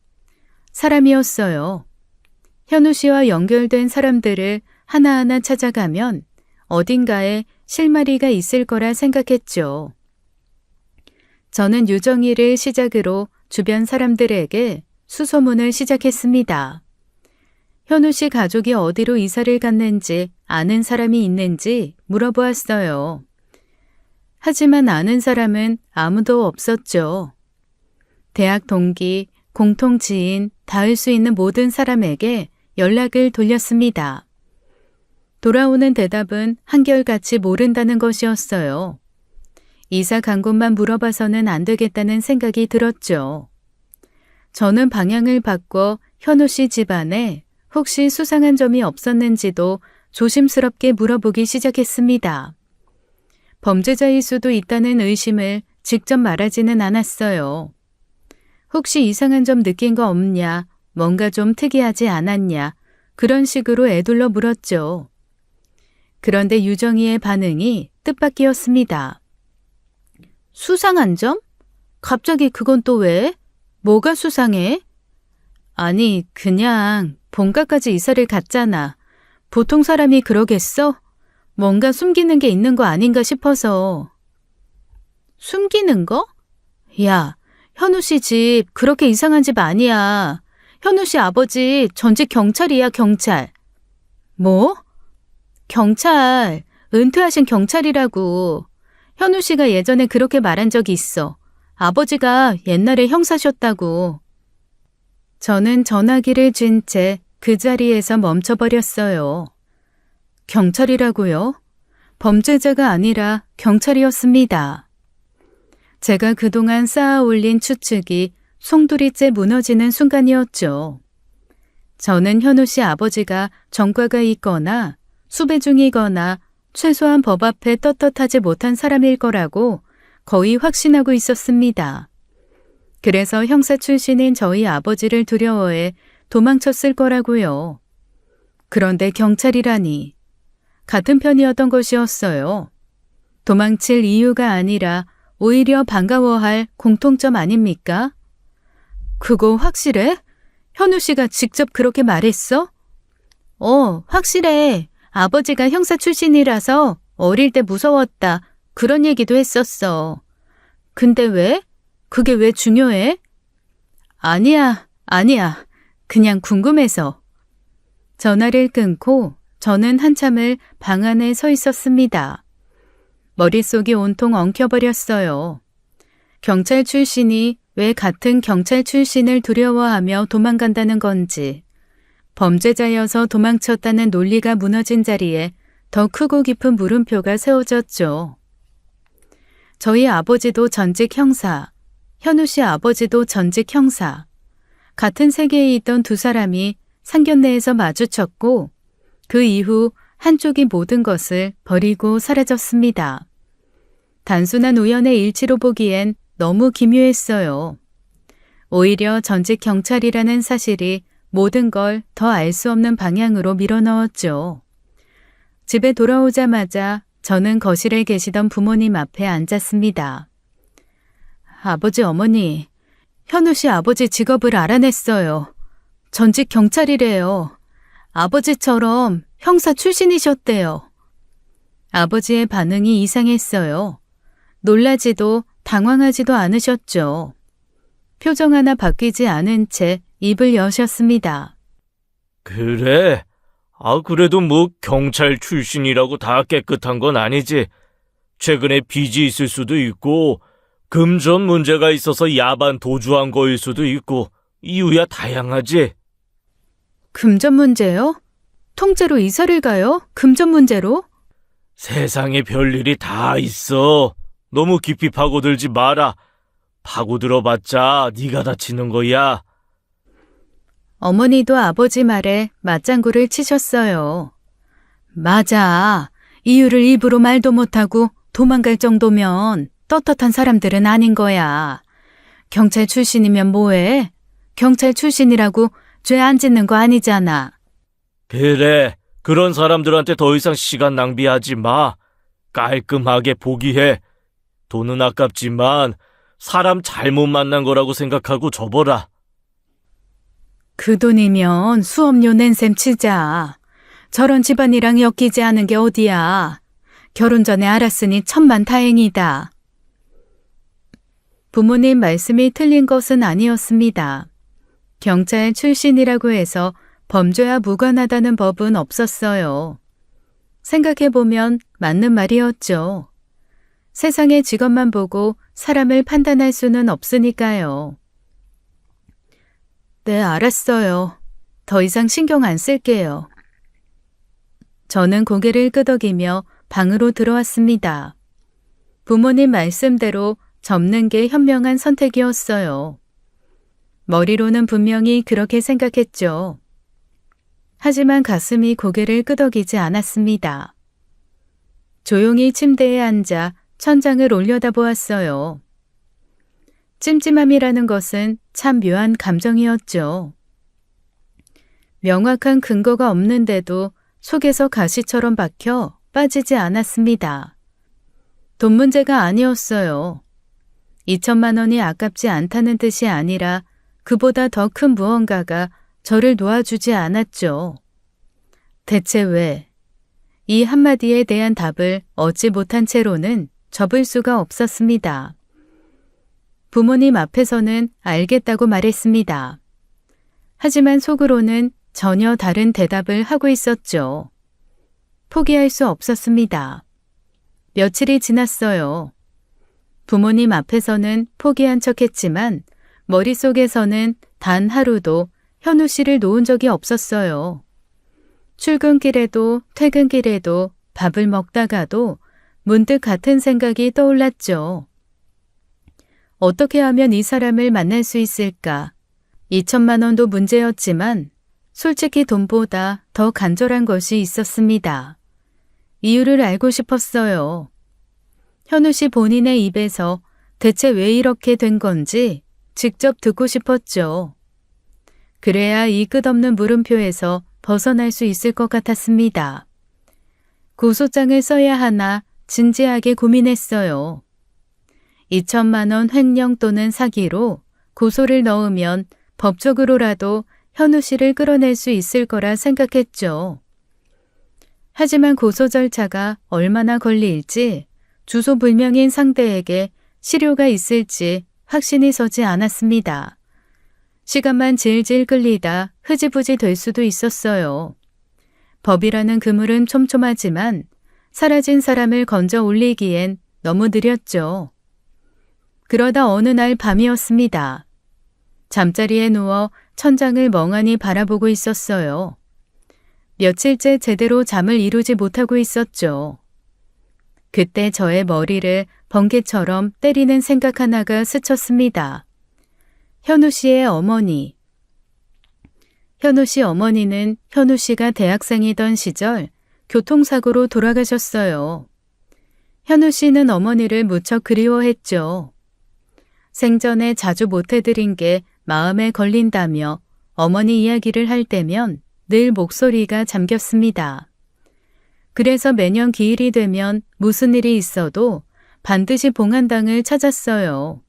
사람이었어요. 현우 씨와 연결된 사람들을 하나하나 찾아가면 어딘가에 실마리가 있을 거라 생각했죠. 저는 유정이를 시작으로 주변 사람들에게 수소문을 시작했습니다. 현우 씨 가족이 어디로 이사를 갔는지 아는 사람이 있는지 물어보았어요. 하지만 아는 사람은 아무도 없었죠. 대학 동기, 공통 지인, 닿을 수 있는 모든 사람에게 연락을 돌렸습니다. 돌아오는 대답은 한결같이 모른다는 것이었어요. 이사 간 곳만 물어봐서는 안 되겠다는 생각이 들었죠. 저는 방향을 바꿔 현우 씨 집안에 혹시 수상한 점이 없었는지도 조심스럽게 물어보기 시작했습니다. 범죄자일 수도 있다는 의심을 직접 말하지는 않았어요. 혹시 이상한 점 느낀 거 없냐, 뭔가 좀 특이하지 않았냐, 그런 식으로 애둘러 물었죠. 그런데 유정이의 반응이 뜻밖이었습니다. 수상한 점? 갑자기 그건 또 왜? 뭐가 수상해? 아니, 그냥 본가까지 이사를 갔잖아. 보통 사람이 그러겠어? 뭔가 숨기는 게 있는 거 아닌가 싶어서. 숨기는 거? 야, 현우 씨 집 그렇게 이상한 집 아니야. 현우 씨 아버지 전직 경찰이야, 경찰. 뭐? 경찰, 은퇴하신 경찰이라고. 현우 씨가 예전에 그렇게 말한 적이 있어. 아버지가 옛날에 형사셨다고. 저는 전화기를 쥔 채 그 자리에서 멈춰버렸어요. 경찰이라고요? 범죄자가 아니라 경찰이었습니다. 제가 그동안 쌓아 올린 추측이 송두리째 무너지는 순간이었죠. 저는 현우 씨 아버지가 전과가 있거나 수배 중이거나 최소한 법 앞에 떳떳하지 못한 사람일 거라고 거의 확신하고 있었습니다. 그래서 형사 출신인 저희 아버지를 두려워해 도망쳤을 거라고요. 그런데 경찰이라니. 같은 편이었던 것이었어요. 도망칠 이유가 아니라 오히려 반가워할 공통점 아닙니까? 그거 확실해? 현우 씨가 직접 그렇게 말했어? 확실해. 아버지가 형사 출신이라서 어릴 때 무서웠다. 그런 얘기도 했었어. 근데 왜? 그게 왜 중요해? 아니야. 그냥 궁금해서. 전화를 끊고 저는 한참을 방 안에 서 있었습니다. 머릿속이 온통 엉켜버렸어요. 경찰 출신이 왜 같은 경찰 출신을 두려워하며 도망간다는 건지, 범죄자여서 도망쳤다는 논리가 무너진 자리에 더 크고 깊은 물음표가 세워졌죠. 저희 아버지도 전직 형사, 현우 씨 아버지도 전직 형사. 같은 세계에 있던 두 사람이 상견례에서 마주쳤고 그 이후 한쪽이 모든 것을 버리고 사라졌습니다. 단순한 우연의 일치로 보기엔 너무 기묘했어요. 오히려 전직 경찰이라는 사실이 모든 걸 더 알 수 없는 방향으로 밀어넣었죠. 집에 돌아오자마자 저는 거실에 계시던 부모님 앞에 앉았습니다. 아버지, 어머니, 현우 씨 아버지 직업을 알아냈어요. 전직 경찰이래요. 아버지처럼 형사 출신이셨대요. 아버지의 반응이 이상했어요. 놀라지도 당황하지도 않으셨죠. 표정 하나 바뀌지 않은 채 입을 여셨습니다. 그래? 그래도 뭐 경찰 출신이라고 다 깨끗한 건 아니지. 최근에 빚이 있을 수도 있고 금전 문제가 있어서 야반 도주한 거일 수도 있고 이유야 다양하지. 금전 문제요? 통째로 이사를 가요? 금전 문제로? 세상에 별일이 다 있어. 너무 깊이 파고들지 마라. 파고들어봤자 네가 다치는 거야. 어머니도 아버지 말에 맞장구를 치셨어요. 맞아. 이유를 입으로 말도 못하고 도망갈 정도면 떳떳한 사람들은 아닌 거야. 경찰 출신이면 뭐해? 경찰 출신이라고 죄 안 짓는 거 아니잖아. 그래. 그런 사람들한테 더 이상 시간 낭비하지 마. 깔끔하게 포기해. 돈은 아깝지만 사람 잘못 만난 거라고 생각하고 접어라. 그 돈이면 수업료 낸 셈 치자. 저런 집안이랑 엮이지 않은 게 어디야. 결혼 전에 알았으니 천만다행이다. 부모님 말씀이 틀린 것은 아니었습니다. 경찰 출신이라고 해서 범죄와 무관하다는 법은 없었어요. 생각해보면 맞는 말이었죠. 세상의 직업만 보고 사람을 판단할 수는 없으니까요. 네, 알았어요. 더 이상 신경 안 쓸게요. 저는 고개를 끄덕이며 방으로 들어왔습니다. 부모님 말씀대로 접는 게 현명한 선택이었어요. 머리로는 분명히 그렇게 생각했죠. 하지만 가슴이 고개를 끄덕이지 않았습니다. 조용히 침대에 앉아 천장을 올려다보았어요. 찜찜함이라는 것은 참 묘한 감정이었죠. 명확한 근거가 없는데도 속에서 가시처럼 박혀 빠지지 않았습니다. 돈 문제가 아니었어요. 2천만 원이 아깝지 않다는 뜻이 아니라 그보다 더 큰 무언가가 저를 놓아주지 않았죠. 대체 왜? 이 한마디에 대한 답을 얻지 못한 채로는 접을 수가 없었습니다. 부모님 앞에서는 알겠다고 말했습니다. 하지만 속으로는 전혀 다른 대답을 하고 있었죠. 포기할 수 없었습니다. 며칠이 지났어요. 부모님 앞에서는 포기한 척했지만 머릿속에서는 단 하루도 현우 씨를 놓은 적이 없었어요. 출근길에도 퇴근길에도 밥을 먹다가도 문득 같은 생각이 떠올랐죠. 어떻게 하면 이 사람을 만날 수 있을까? 2천만 원도 문제였지만 솔직히 돈보다 더 간절한 것이 있었습니다. 이유를 알고 싶었어요. 현우 씨 본인의 입에서 대체 왜 이렇게 된 건지 직접 듣고 싶었죠. 그래야 이 끝없는 물음표에서 벗어날 수 있을 것 같았습니다. 고소장을 써야 하나 진지하게 고민했어요. 2천만 원 횡령 또는 사기로 고소를 넣으면 법적으로라도 현우 씨를 끌어낼 수 있을 거라 생각했죠. 하지만 고소 절차가 얼마나 걸릴지, 주소 불명인 상대에게 실효가 있을지 확신이 서지 않았습니다. 시간만 질질 끌리다 흐지부지 될 수도 있었어요. 법이라는 그물은 촘촘하지만 사라진 사람을 건져 올리기엔 너무 느렸죠. 그러다 어느 날 밤이었습니다. 잠자리에 누워 천장을 멍하니 바라보고 있었어요. 며칠째 제대로 잠을 이루지 못하고 있었죠. 그때 저의 머리를 번개처럼 때리는 생각 하나가 스쳤습니다. 현우 씨의 어머니. 현우 씨 어머니는 현우 씨가 대학생이던 시절 교통사고로 돌아가셨어요. 현우 씨는 어머니를 무척 그리워했죠. 생전에 자주 못해드린 게 마음에 걸린다며 어머니 이야기를 할 때면 늘 목소리가 잠겼습니다. 그래서 매년 기일이 되면 무슨 일이 있어도 반드시 봉안당을 찾았어요.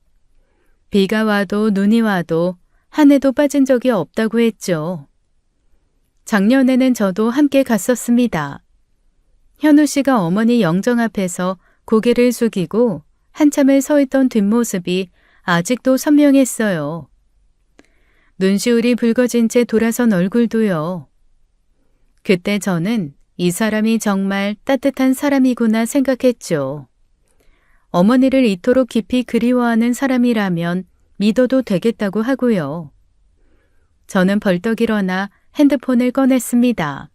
비가 와도 눈이 와도 한 해도 빠진 적이 없다고 했죠. 작년에는 저도 함께 갔었습니다. 현우 씨가 어머니 영정 앞에서 고개를 숙이고 한참을 서 있던 뒷모습이 아직도 선명했어요. 눈시울이 붉어진 채 돌아선 얼굴도요. 그때 저는 이 사람이 정말 따뜻한 사람이구나 생각했죠. 어머니를 이토록 깊이 그리워하는 사람이라면 믿어도 되겠다고 하고요. 저는 벌떡 일어나 핸드폰을 꺼냈습니다.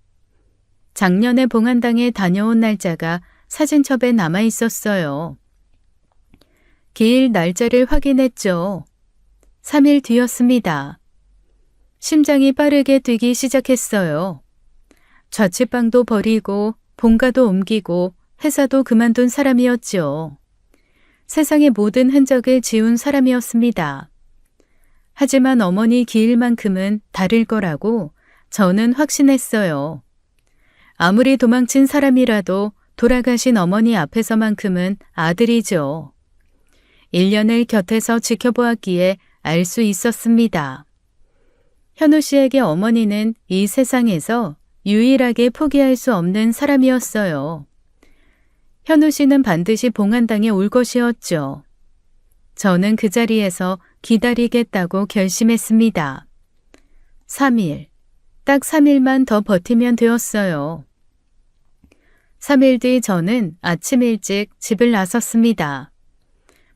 작년에 봉안당에 다녀온 날짜가 사진첩에 남아 있었어요. 기일 날짜를 확인했죠. 3일 뒤였습니다. 심장이 빠르게 뛰기 시작했어요. 자취방도 버리고 본가도 옮기고 회사도 그만둔 사람이었죠. 세상의 모든 흔적을 지운 사람이었습니다. 하지만 어머니 기일만큼은 다를 거라고 저는 확신했어요. 아무리 도망친 사람이라도 돌아가신 어머니 앞에서만큼은 아들이죠. 1년을 곁에서 지켜보았기에 알 수 있었습니다. 현우 씨에게 어머니는 이 세상에서 유일하게 포기할 수 없는 사람이었어요. 현우 씨는 반드시 봉안당에 올 것이었죠. 저는 그 자리에서 기다리겠다고 결심했습니다. 3일, 딱 3일만 더 버티면 되었어요. 3일 뒤 저는 아침 일찍 집을 나섰습니다.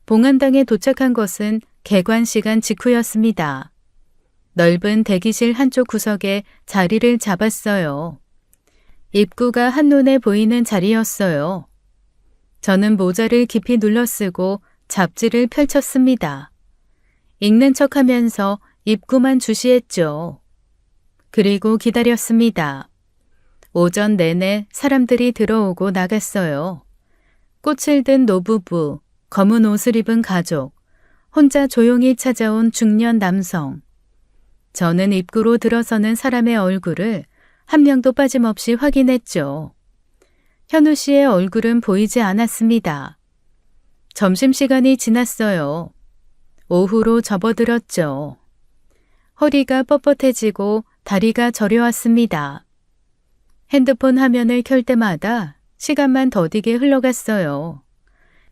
봉안당에 도착한 것은 개관 시간 직후였습니다. 넓은 대기실 한쪽 구석에 자리를 잡았어요. 입구가 한눈에 보이는 자리였어요. 저는 모자를 깊이 눌러쓰고 잡지를 펼쳤습니다. 읽는 척하면서 입구만 주시했죠. 그리고 기다렸습니다. 오전 내내 사람들이 들어오고 나갔어요. 꽃을 든 노부부, 검은 옷을 입은 가족, 혼자 조용히 찾아온 중년 남성. 저는 입구로 들어서는 사람의 얼굴을 한 명도 빠짐없이 확인했죠. 현우 씨의 얼굴은 보이지 않았습니다. 점심시간이 지났어요. 오후로 접어들었죠. 허리가 뻣뻣해지고 다리가 저려왔습니다. 핸드폰 화면을 켤 때마다 시간만 더디게 흘러갔어요.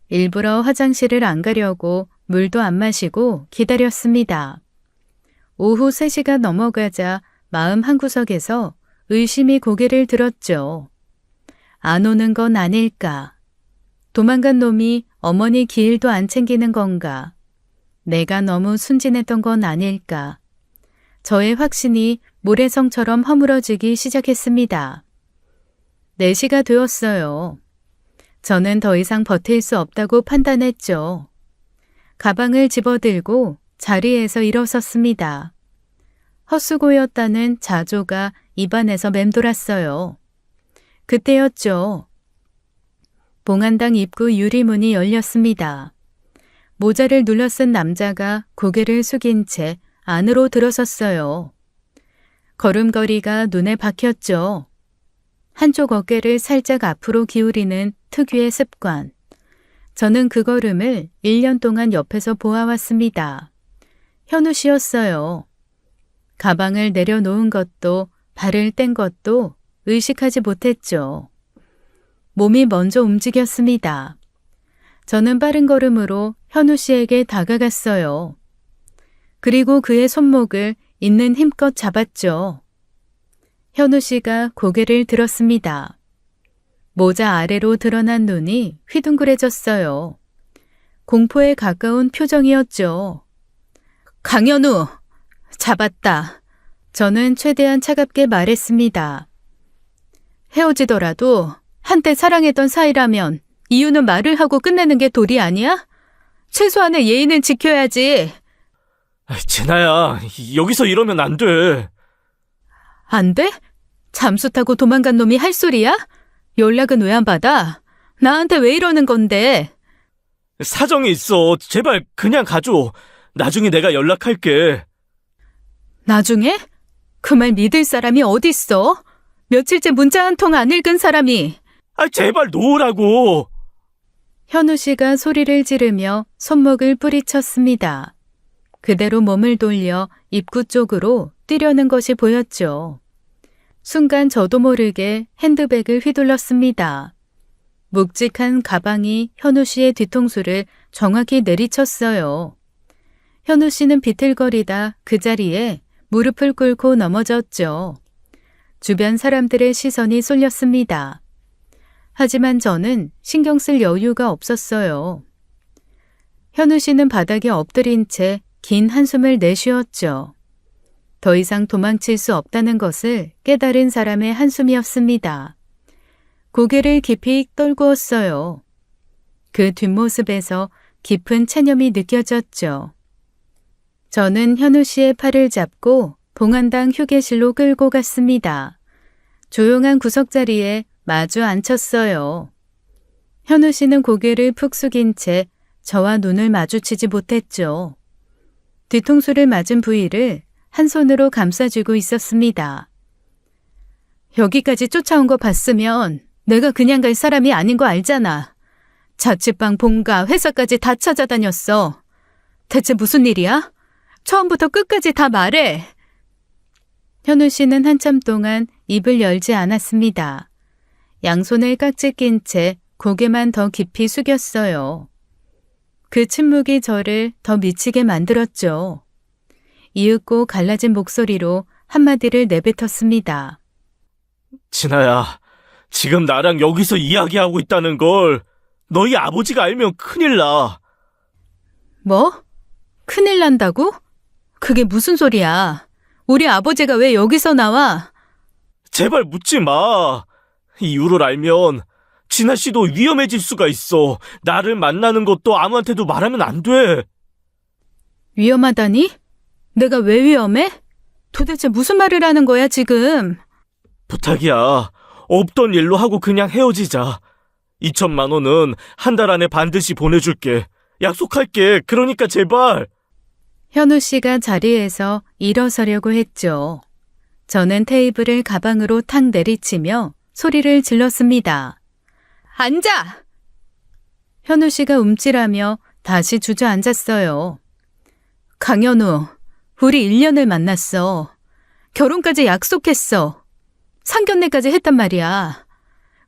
일부러 화장실을 안 가려고 물도 안 마시고 기다렸습니다. 오후 3시가 넘어가자 마음 한구석에서 의심이 고개를 들었죠. 안 오는 건 아닐까? 도망간 놈이 어머니 기일도 안 챙기는 건가? 내가 너무 순진했던 건 아닐까? 저의 확신이 모래성처럼 허물어지기 시작했습니다. 4시가 되었어요. 저는 더 이상 버틸 수 없다고 판단했죠. 가방을 집어들고 자리에서 일어섰습니다. 헛수고였다는 자조가 입안에서 맴돌았어요. 그때였죠. 봉안당 입구 유리문이 열렸습니다. 모자를 눌러 쓴 남자가 고개를 숙인 채 안으로 들어섰어요. 걸음걸이가 눈에 박혔죠. 한쪽 어깨를 살짝 앞으로 기울이는 특유의 습관. 저는 그 걸음을 1년 동안 옆에서 보아왔습니다. 현우 씨였어요. 가방을 내려놓은 것도 발을 뗀 것도 의식하지 못했죠. 몸이 먼저 움직였습니다. 저는 빠른 걸음으로 현우 씨에게 다가갔어요. 그리고 그의 손목을 있는 힘껏 잡았죠. 현우 씨가 고개를 들었습니다. 모자 아래로 드러난 눈이 휘둥그레졌어요. 공포에 가까운 표정이었죠. 강현우! 잡았다. 저는 최대한 차갑게 말했습니다. 헤어지더라도 한때 사랑했던 사이라면 이유는 말을 하고 끝내는 게 도리 아니야? 최소한의 예의는 지켜야지. 진아야, 여기서 이러면 안 돼. 안 돼? 잠수 타고 도망간 놈이 할 소리야? 연락은 왜 안 받아? 나한테 왜 이러는 건데? 사정이 있어. 제발 그냥 가줘. 나중에 내가 연락할게. 나중에? 그 말 믿을 사람이 어딨어? 며칠째 문자 한 통 안 읽은 사람이. 제발 놓으라고. 현우 씨가 소리를 지르며 손목을 뿌리쳤습니다. 그대로 몸을 돌려 입구 쪽으로 뛰려는 것이 보였죠. 순간 저도 모르게 핸드백을 휘둘렀습니다. 묵직한 가방이 현우 씨의 뒤통수를 정확히 내리쳤어요. 현우 씨는 비틀거리다 그 자리에 무릎을 꿇고 넘어졌죠. 주변 사람들의 시선이 쏠렸습니다. 하지만 저는 신경 쓸 여유가 없었어요. 현우 씨는 바닥에 엎드린 채 긴 한숨을 내쉬었죠. 더 이상 도망칠 수 없다는 것을 깨달은 사람의 한숨이었습니다. 고개를 깊이 떨구었어요. 그 뒷모습에서 깊은 체념이 느껴졌죠. 저는 현우 씨의 팔을 잡고 봉안당 휴게실로 끌고 갔습니다. 조용한 구석자리에 마주 앉혔어요. 현우 씨는 고개를 푹 숙인 채 저와 눈을 마주치지 못했죠. 뒤통수를 맞은 부위를 한 손으로 감싸쥐고 있었습니다. 여기까지 쫓아온 거 봤으면 내가 그냥 갈 사람이 아닌 거 알잖아. 자취방, 본가, 회사까지 다 찾아다녔어. 대체 무슨 일이야? 처음부터 끝까지 다 말해. 현우 씨는 한참 동안 입을 열지 않았습니다. 양손을 깍지 낀 채 고개만 더 깊이 숙였어요. 그 침묵이 저를 더 미치게 만들었죠. 이윽고 갈라진 목소리로 한마디를 내뱉었습니다. 진아야, 지금 나랑 여기서 이야기하고 있다는 걸 너희 아버지가 알면 큰일 나. 뭐? 큰일 난다고? 그게 무슨 소리야? 우리 아버지가 왜 여기서 나와? 제발 묻지 마. 이유를 알면 진아 씨도 위험해질 수가 있어. 나를 만나는 것도 아무한테도 말하면 안 돼. 위험하다니? 내가 왜 위험해? 도대체 무슨 말을 하는 거야 지금? 부탁이야. 없던 일로 하고 그냥 헤어지자. 2천만 원은 한 달 안에 반드시 보내줄게. 약속할게. 그러니까 제발. 현우 씨가 자리에서 일어서려고 했죠. 저는 테이블을 가방으로 탁 내리치며 소리를 질렀습니다. 앉아! 현우 씨가 움찔하며 다시 주저앉았어요. 강현우, 우리 1년을 만났어. 결혼까지 약속했어. 상견례까지 했단 말이야.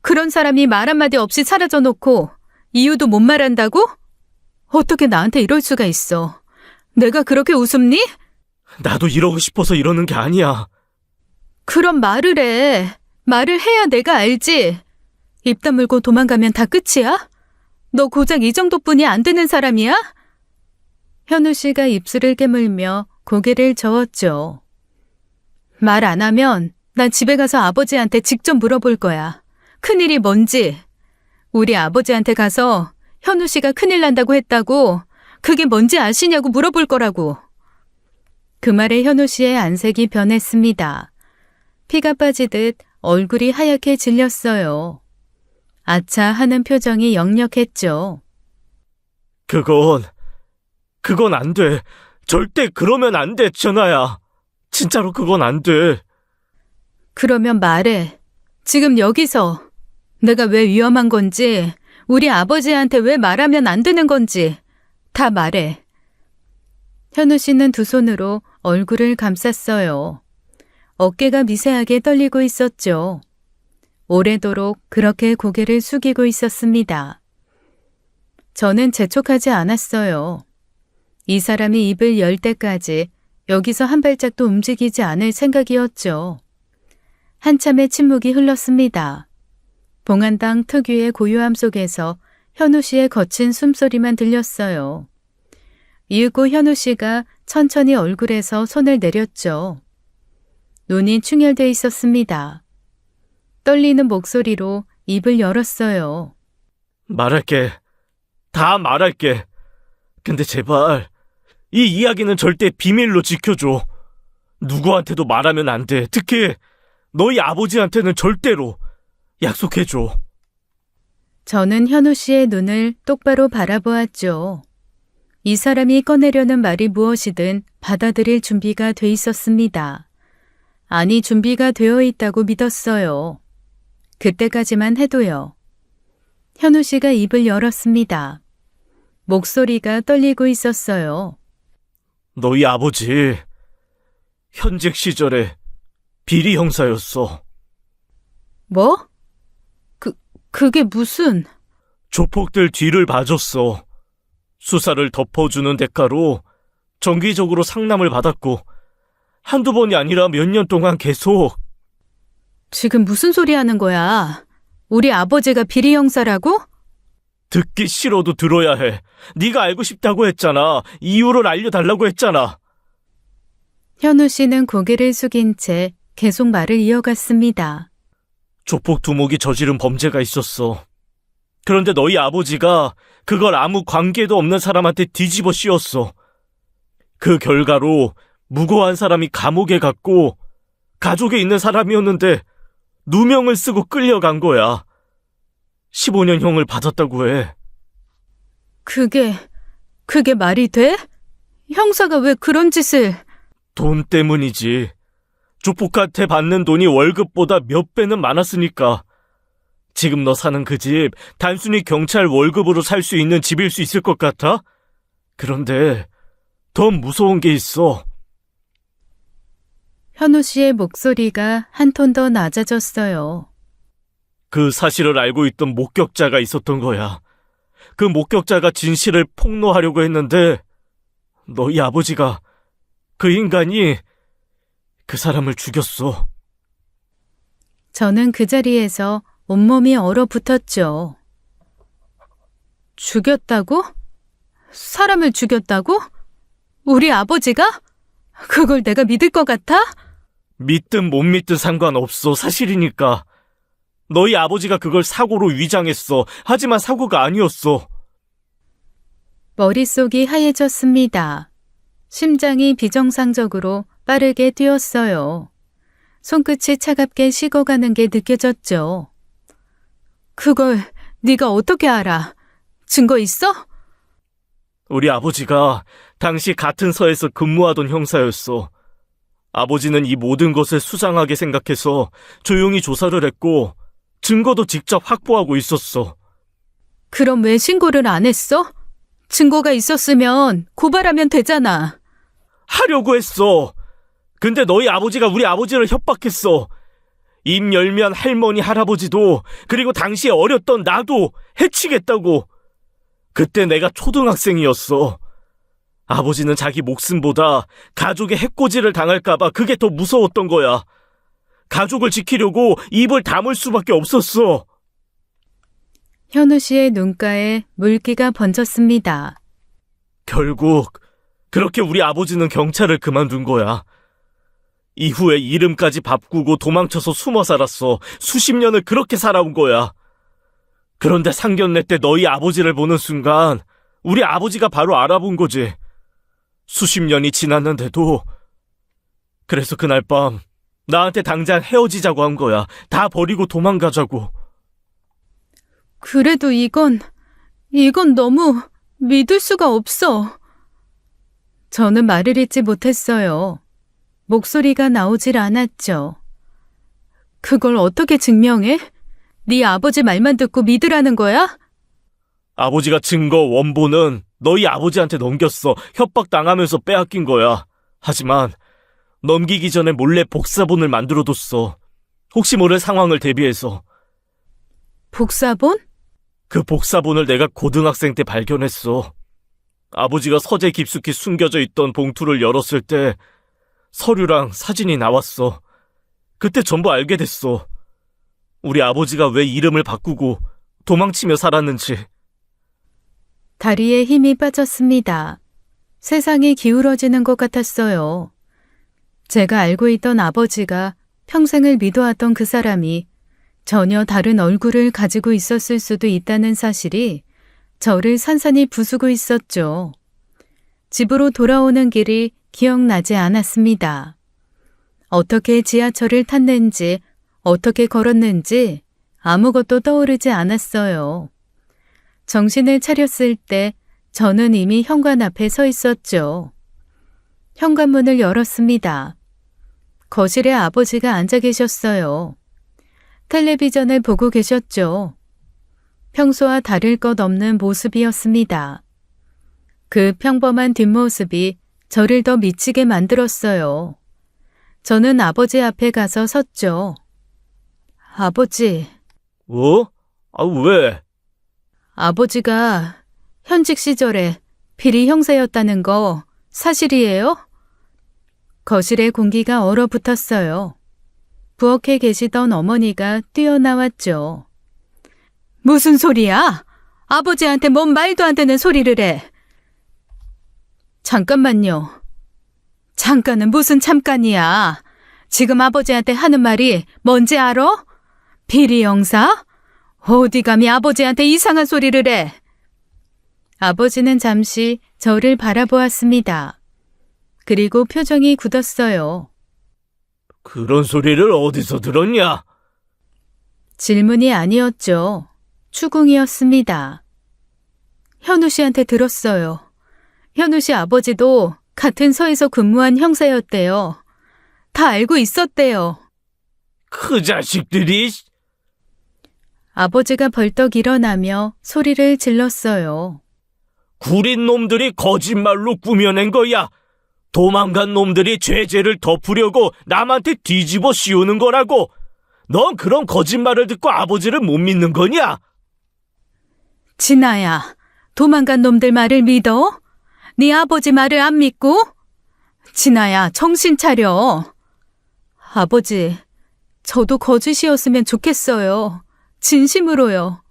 그런 사람이 말 한마디 없이 사라져 놓고 이유도 못 말한다고? 어떻게 나한테 이럴 수가 있어. 내가 그렇게 우습니? 나도 이러고 싶어서 이러는 게 아니야. 그럼 말을 해. 말을 해야 내가 알지. 입 다물고 도망가면 다 끝이야? 너 고작 이 정도뿐이 안 되는 사람이야? 현우 씨가 입술을 깨물며 고개를 저었죠. 말 안 하면 난 집에 가서 아버지한테 직접 물어볼 거야. 큰일이 뭔지. 우리 아버지한테 가서 현우 씨가 큰일 난다고 했다고 그게 뭔지 아시냐고 물어볼 거라고. 그 말에 현우 씨의 안색이 변했습니다. 피가 빠지듯 얼굴이 하얗게 질렸어요. 아차 하는 표정이 역력했죠. 그건 안 돼. 절대 그러면 안 돼, 전아야. 진짜로 그건 안 돼. 그러면 말해. 지금 여기서 내가 왜 위험한 건지, 우리 아버지한테 왜 말하면 안 되는 건지 다 말해. 현우 씨는 두 손으로 얼굴을 감쌌어요. 어깨가 미세하게 떨리고 있었죠. 오래도록 그렇게 고개를 숙이고 있었습니다. 저는 재촉하지 않았어요. 이 사람이 입을 열 때까지 여기서 한 발짝도 움직이지 않을 생각이었죠. 한참의 침묵이 흘렀습니다. 봉안당 특유의 고요함 속에서 현우 씨의 거친 숨소리만 들렸어요. 이윽고 현우 씨가 천천히 얼굴에서 손을 내렸죠. 눈이 충혈돼 있었습니다. 떨리는 목소리로 입을 열었어요. 말할게. 다 말할게. 근데 제발 이 이야기는 절대 비밀로 지켜줘. 누구한테도 말하면 안 돼. 특히 너희 아버지한테는 절대로 약속해줘. 저는 현우 씨의 눈을 똑바로 바라보았죠. 이 사람이 꺼내려는 말이 무엇이든 받아들일 준비가 돼 있었습니다. 아니, 준비가 되어 있다고 믿었어요. 그때까지만 해도요. 현우 씨가 입을 열었습니다. 목소리가 떨리고 있었어요. 너희 아버지 현직 시절에 비리 형사였어. 뭐? 그게 무슨... 조폭들 뒤를 봐줬어. 수사를 덮어주는 대가로 정기적으로 상남을 받았고 한두 번이 아니라 몇 년 동안 계속. 지금 무슨 소리 하는 거야? 우리 아버지가 비리 형사라고? 듣기 싫어도 들어야 해. 네가 알고 싶다고 했잖아. 이유를 알려달라고 했잖아. 현우 씨는 고개를 숙인 채 계속 말을 이어갔습니다. 조폭 두목이 저지른 범죄가 있었어. 그런데 너희 아버지가 그걸 아무 관계도 없는 사람한테 뒤집어 씌웠어. 그 결과로 무고한 사람이 감옥에 갔고 가족에 있는 사람이었는데 누명을 쓰고 끌려간 거야. 15년형을 받았다고 해. 그게 말이 돼? 형사가 왜 그런 짓을... 돈 때문이지. 조폭한테 받는 돈이 월급보다 몇 배는 많았으니까. 지금 너 사는 그 집 단순히 경찰 월급으로 살 수 있는 집일 수 있을 것 같아? 그런데 더 무서운 게 있어. 현우 씨의 목소리가 한 톤 더 낮아졌어요. 그 사실을 알고 있던 목격자가 있었던 거야. 그 목격자가 진실을 폭로하려고 했는데 너희 아버지가, 그 인간이 그 사람을 죽였어. 저는 그 자리에서 온몸이 얼어붙었죠. 죽였다고? 사람을 죽였다고? 우리 아버지가? 그걸 내가 믿을 것 같아? 믿든 못 믿든 상관없어. 사실이니까. 너희 아버지가 그걸 사고로 위장했어. 하지만 사고가 아니었어. 머릿속이 하얘졌습니다. 심장이 비정상적으로 빠르게 뛰었어요. 손끝이 차갑게 식어가는 게 느껴졌죠. 그걸 네가 어떻게 알아? 증거 있어? 우리 아버지가 당시 같은 서에서 근무하던 형사였어. 아버지는 이 모든 것을 수상하게 생각해서 조용히 조사를 했고 증거도 직접 확보하고 있었어. 그럼 왜 신고를 안 했어? 증거가 있었으면 고발하면 되잖아. 하려고 했어. 근데 너희 아버지가 우리 아버지를 협박했어. 입 열면 할머니, 할아버지도, 그리고 당시에 어렸던 나도 해치겠다고. 그때 내가 초등학생이었어. 아버지는 자기 목숨보다 가족의 해코지를 당할까봐 그게 더 무서웠던 거야. 가족을 지키려고 입을 다물 수밖에 없었어. 현우 씨의 눈가에 물기가 번졌습니다. 결국 그렇게 우리 아버지는 경찰을 그만둔 거야. 이후에 이름까지 바꾸고 도망쳐서 숨어 살았어. 수십 년을 그렇게 살아온 거야. 그런데 상견례 때 너희 아버지를 보는 순간 우리 아버지가 바로 알아본 거지. 수십 년이 지났는데도. 그래서 그날 밤 나한테 당장 헤어지자고 한 거야. 다 버리고 도망가자고. 그래도 이건 너무 믿을 수가 없어. 저는 말을 잇지 못했어요. 목소리가 나오질 않았죠. 그걸 어떻게 증명해? 네 아버지 말만 듣고 믿으라는 거야? 아버지가 증거 원본은 너희 아버지한테 넘겼어. 협박당하면서 빼앗긴 거야. 하지만 넘기기 전에 몰래 복사본을 만들어뒀어. 혹시 모를 상황을 대비해서. 복사본? 그 복사본을 내가 고등학생 때 발견했어. 아버지가 서재 깊숙이 숨겨져 있던 봉투를 열었을 때 서류랑 사진이 나왔어. 그때 전부 알게 됐어. 우리 아버지가 왜 이름을 바꾸고 도망치며 살았는지. 다리에 힘이 빠졌습니다. 세상이 기울어지는 것 같았어요. 제가 알고 있던 아버지가 평생을 믿어왔던 그 사람이 전혀 다른 얼굴을 가지고 있었을 수도 있다는 사실이 저를 산산이 부수고 있었죠. 집으로 돌아오는 길이 기억나지 않았습니다. 어떻게 지하철을 탔는지, 어떻게 걸었는지 아무것도 떠오르지 않았어요. 정신을 차렸을 때 저는 이미 현관 앞에 서 있었죠. 현관문을 열었습니다. 거실에 아버지가 앉아 계셨어요. 텔레비전을 보고 계셨죠. 평소와 다를 것 없는 모습이었습니다. 그 평범한 뒷모습이 저를 더 미치게 만들었어요. 저는 아버지 앞에 가서 섰죠. 아버지. 왜? 아버지가 현직 시절에 비리 형사였다는 거 사실이에요? 거실에 공기가 얼어붙었어요. 부엌에 계시던 어머니가 뛰어나왔죠. 무슨 소리야? 아버지한테 뭔 말도 안 되는 소리를 해. 잠깐만요. 잠깐은 무슨 잠깐이야. 지금 아버지한테 하는 말이 뭔지 알아? 비리 형사? 어디 감히 아버지한테 이상한 소리를 해. 아버지는 잠시 저를 바라보았습니다. 그리고 표정이 굳었어요. 그런 소리를 어디서 들었냐? 질문이 아니었죠. 추궁이었습니다. 현우 씨한테 들었어요. 현우 씨 아버지도 같은 서에서 근무한 형사였대요. 다 알고 있었대요. 그 자식들이... 아버지가 벌떡 일어나며 소리를 질렀어요. 구린 놈들이 거짓말로 꾸며낸 거야. 도망간 놈들이 죄를 덮으려고 남한테 뒤집어 씌우는 거라고. 넌 그런 거짓말을 듣고 아버지를 못 믿는 거냐? 진아야, 도망간 놈들 말을 믿어? 네 아버지 말을 안 믿고? 진아야, 정신 차려. 아버지, 저도 거짓이었으면 좋겠어요. 진심으로요.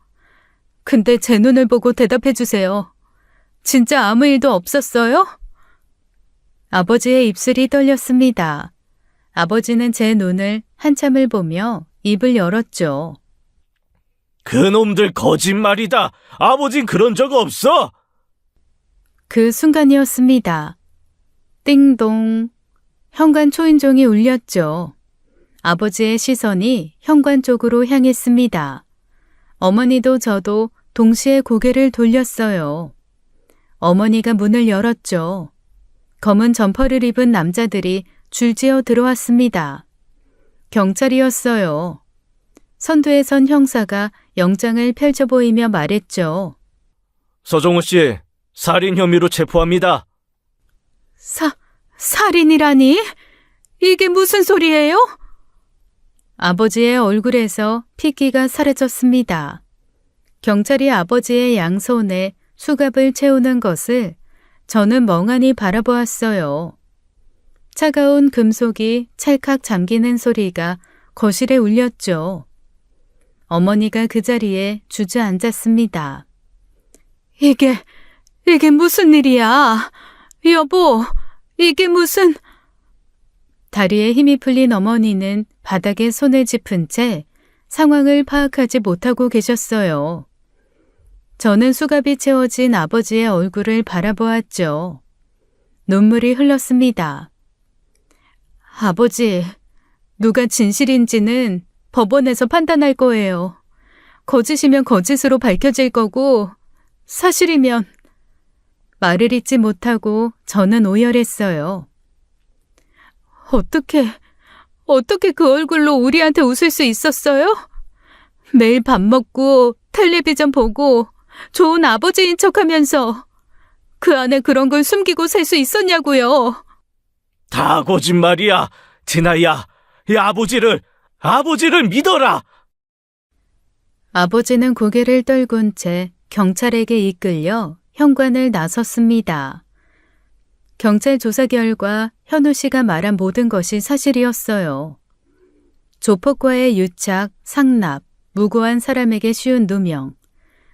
근데 제 눈을 보고 대답해 주세요. 진짜 아무 일도 없었어요? 아버지의 입술이 떨렸습니다. 아버지는 제 눈을 한참을 보며 입을 열었죠. 그놈들 거짓말이다. 아버진 그런 적 없어. 그 순간이었습니다. 띵동. 현관 초인종이 울렸죠. 아버지의 시선이 현관 쪽으로 향했습니다. 어머니도 저도 동시에 고개를 돌렸어요. 어머니가 문을 열었죠. 검은 점퍼를 입은 남자들이 줄지어 들어왔습니다. 경찰이었어요. 선두에 선 형사가 영장을 펼쳐 보이며 말했죠. 서정우 씨, 살인 혐의로 체포합니다. 살인이라니? 이게 무슨 소리예요? 아버지의 얼굴에서 핏기가 사라졌습니다. 경찰이 아버지의 양손에 수갑을 채우는 것을 저는 멍하니 바라보았어요. 차가운 금속이 찰칵 잠기는 소리가 거실에 울렸죠. 어머니가 그 자리에 주저앉았습니다. 이게 무슨 일이야? 여보, 이게 무슨... 다리에 힘이 풀린 어머니는 바닥에 손을 짚은 채 상황을 파악하지 못하고 계셨어요. 저는 수갑이 채워진 아버지의 얼굴을 바라보았죠. 눈물이 흘렀습니다. 아버지, 누가 진실인지는 법원에서 판단할 거예요. 거짓이면 거짓으로 밝혀질 거고 사실이면... 말을 잇지 못하고 저는 오열했어요. 어떻게 그 얼굴로 우리한테 웃을 수 있었어요? 매일 밥 먹고 텔레비전 보고 좋은 아버지인 척하면서 그 안에 그런 걸 숨기고 살 수 있었냐고요. 다 거짓말이야. 진아야, 이 아버지를 믿어라. 아버지는 고개를 떨군 채 경찰에게 이끌려 현관을 나섰습니다. 경찰 조사 결과 현우 씨가 말한 모든 것이 사실이었어요. 조폭과의 유착, 상납, 무고한 사람에게 쉬운 누명,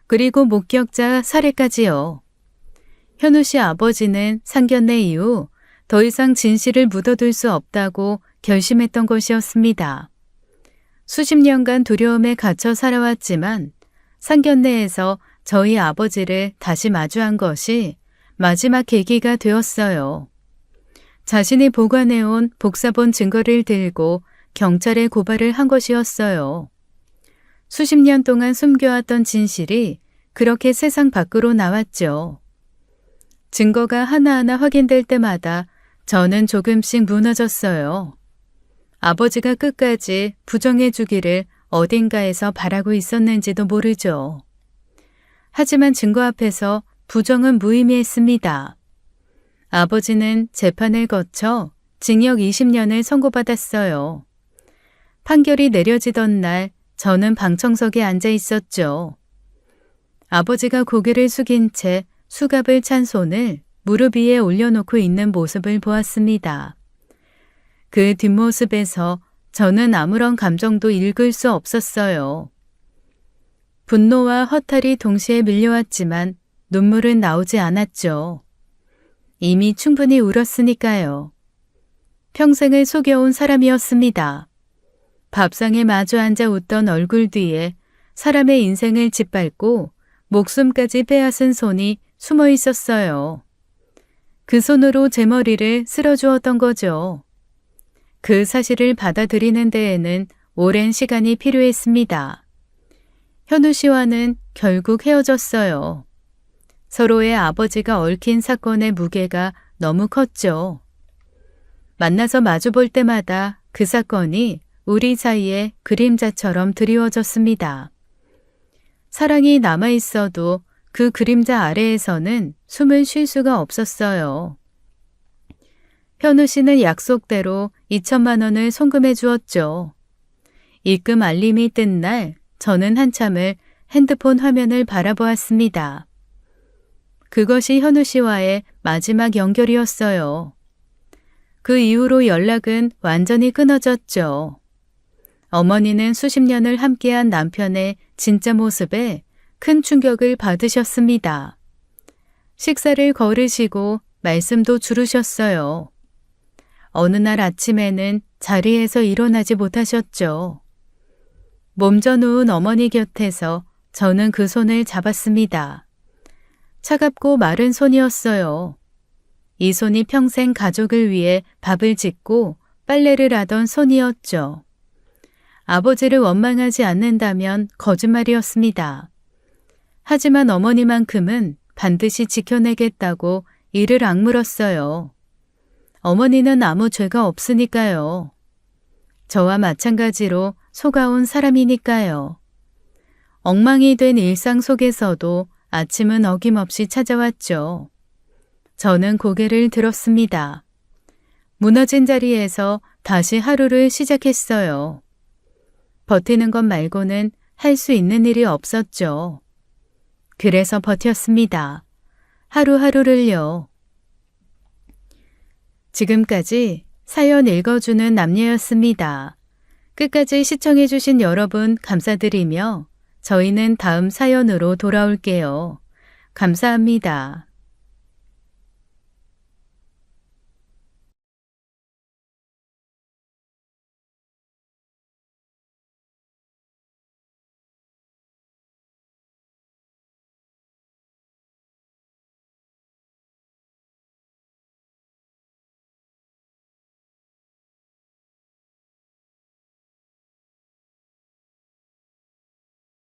그리고 목격자 살해까지요. 현우 씨 아버지는 상견례 이후 더 이상 진실을 묻어둘 수 없다고 결심했던 것이었습니다. 수십 년간 두려움에 갇혀 살아왔지만 상견례에서 저희 아버지를 다시 마주한 것이 마지막 계기가 되었어요. 자신이 보관해온 복사본 증거를 들고 경찰에 고발을 한 것이었어요. 수십 년 동안 숨겨왔던 진실이 그렇게 세상 밖으로 나왔죠. 증거가 하나하나 확인될 때마다 저는 조금씩 무너졌어요. 아버지가 끝까지 부정해 주기를 어딘가에서 바라고 있었는지도 모르죠. 하지만 증거 앞에서 부정은 무의미했습니다. 아버지는 재판을 거쳐 징역 20년을 선고받았어요. 판결이 내려지던 날 저는 방청석에 앉아 있었죠. 아버지가 고개를 숙인 채 수갑을 찬 손을 무릎 위에 올려놓고 있는 모습을 보았습니다. 그 뒷모습에서 저는 아무런 감정도 읽을 수 없었어요. 분노와 허탈이 동시에 밀려왔지만 눈물은 나오지 않았죠. 이미 충분히 울었으니까요. 평생을 속여온 사람이었습니다. 밥상에 마주 앉아 웃던 얼굴 뒤에 사람의 인생을 짓밟고 목숨까지 빼앗은 손이 숨어 있었어요. 그 손으로 제 머리를 쓸어주었던 거죠. 그 사실을 받아들이는 데에는 오랜 시간이 필요했습니다. 현우 씨와는 결국 헤어졌어요. 서로의 아버지가 얽힌 사건의 무게가 너무 컸죠. 만나서 마주볼 때마다 그 사건이 우리 사이에 그림자처럼 드리워졌습니다. 사랑이 남아있어도 그 그림자 아래에서는 숨을 쉴 수가 없었어요. 현우 씨는 약속대로 2천만 원을 송금해 주었죠. 입금 알림이 뜬 날 저는 한참을 핸드폰 화면을 바라보았습니다. 그것이 현우 씨와의 마지막 연결이었어요. 그 이후로 연락은 완전히 끊어졌죠. 어머니는 수십 년을 함께한 남편의 진짜 모습에 큰 충격을 받으셨습니다. 식사를 거르시고 말씀도 줄으셨어요. 어느 날 아침에는 자리에서 일어나지 못하셨죠. 몸져 누운 어머니 곁에서 저는 그 손을 잡았습니다. 차갑고 마른 손이었어요. 이 손이 평생 가족을 위해 밥을 짓고 빨래를 하던 손이었죠. 아버지를 원망하지 않는다면 거짓말이었습니다. 하지만 어머니만큼은 반드시 지켜내겠다고 이를 악물었어요. 어머니는 아무 죄가 없으니까요. 저와 마찬가지로 속아온 사람이니까요. 엉망이 된 일상 속에서도 아침은 어김없이 찾아왔죠. 저는 고개를 들었습니다. 무너진 자리에서 다시 하루를 시작했어요. 버티는 것 말고는 할 수 있는 일이 없었죠. 그래서 버텼습니다. 하루하루를요. 지금까지 사연 읽어주는 남녀였습니다. 끝까지 시청해주신 여러분 감사드리며 저희는 다음 사연으로 돌아올게요. 감사합니다.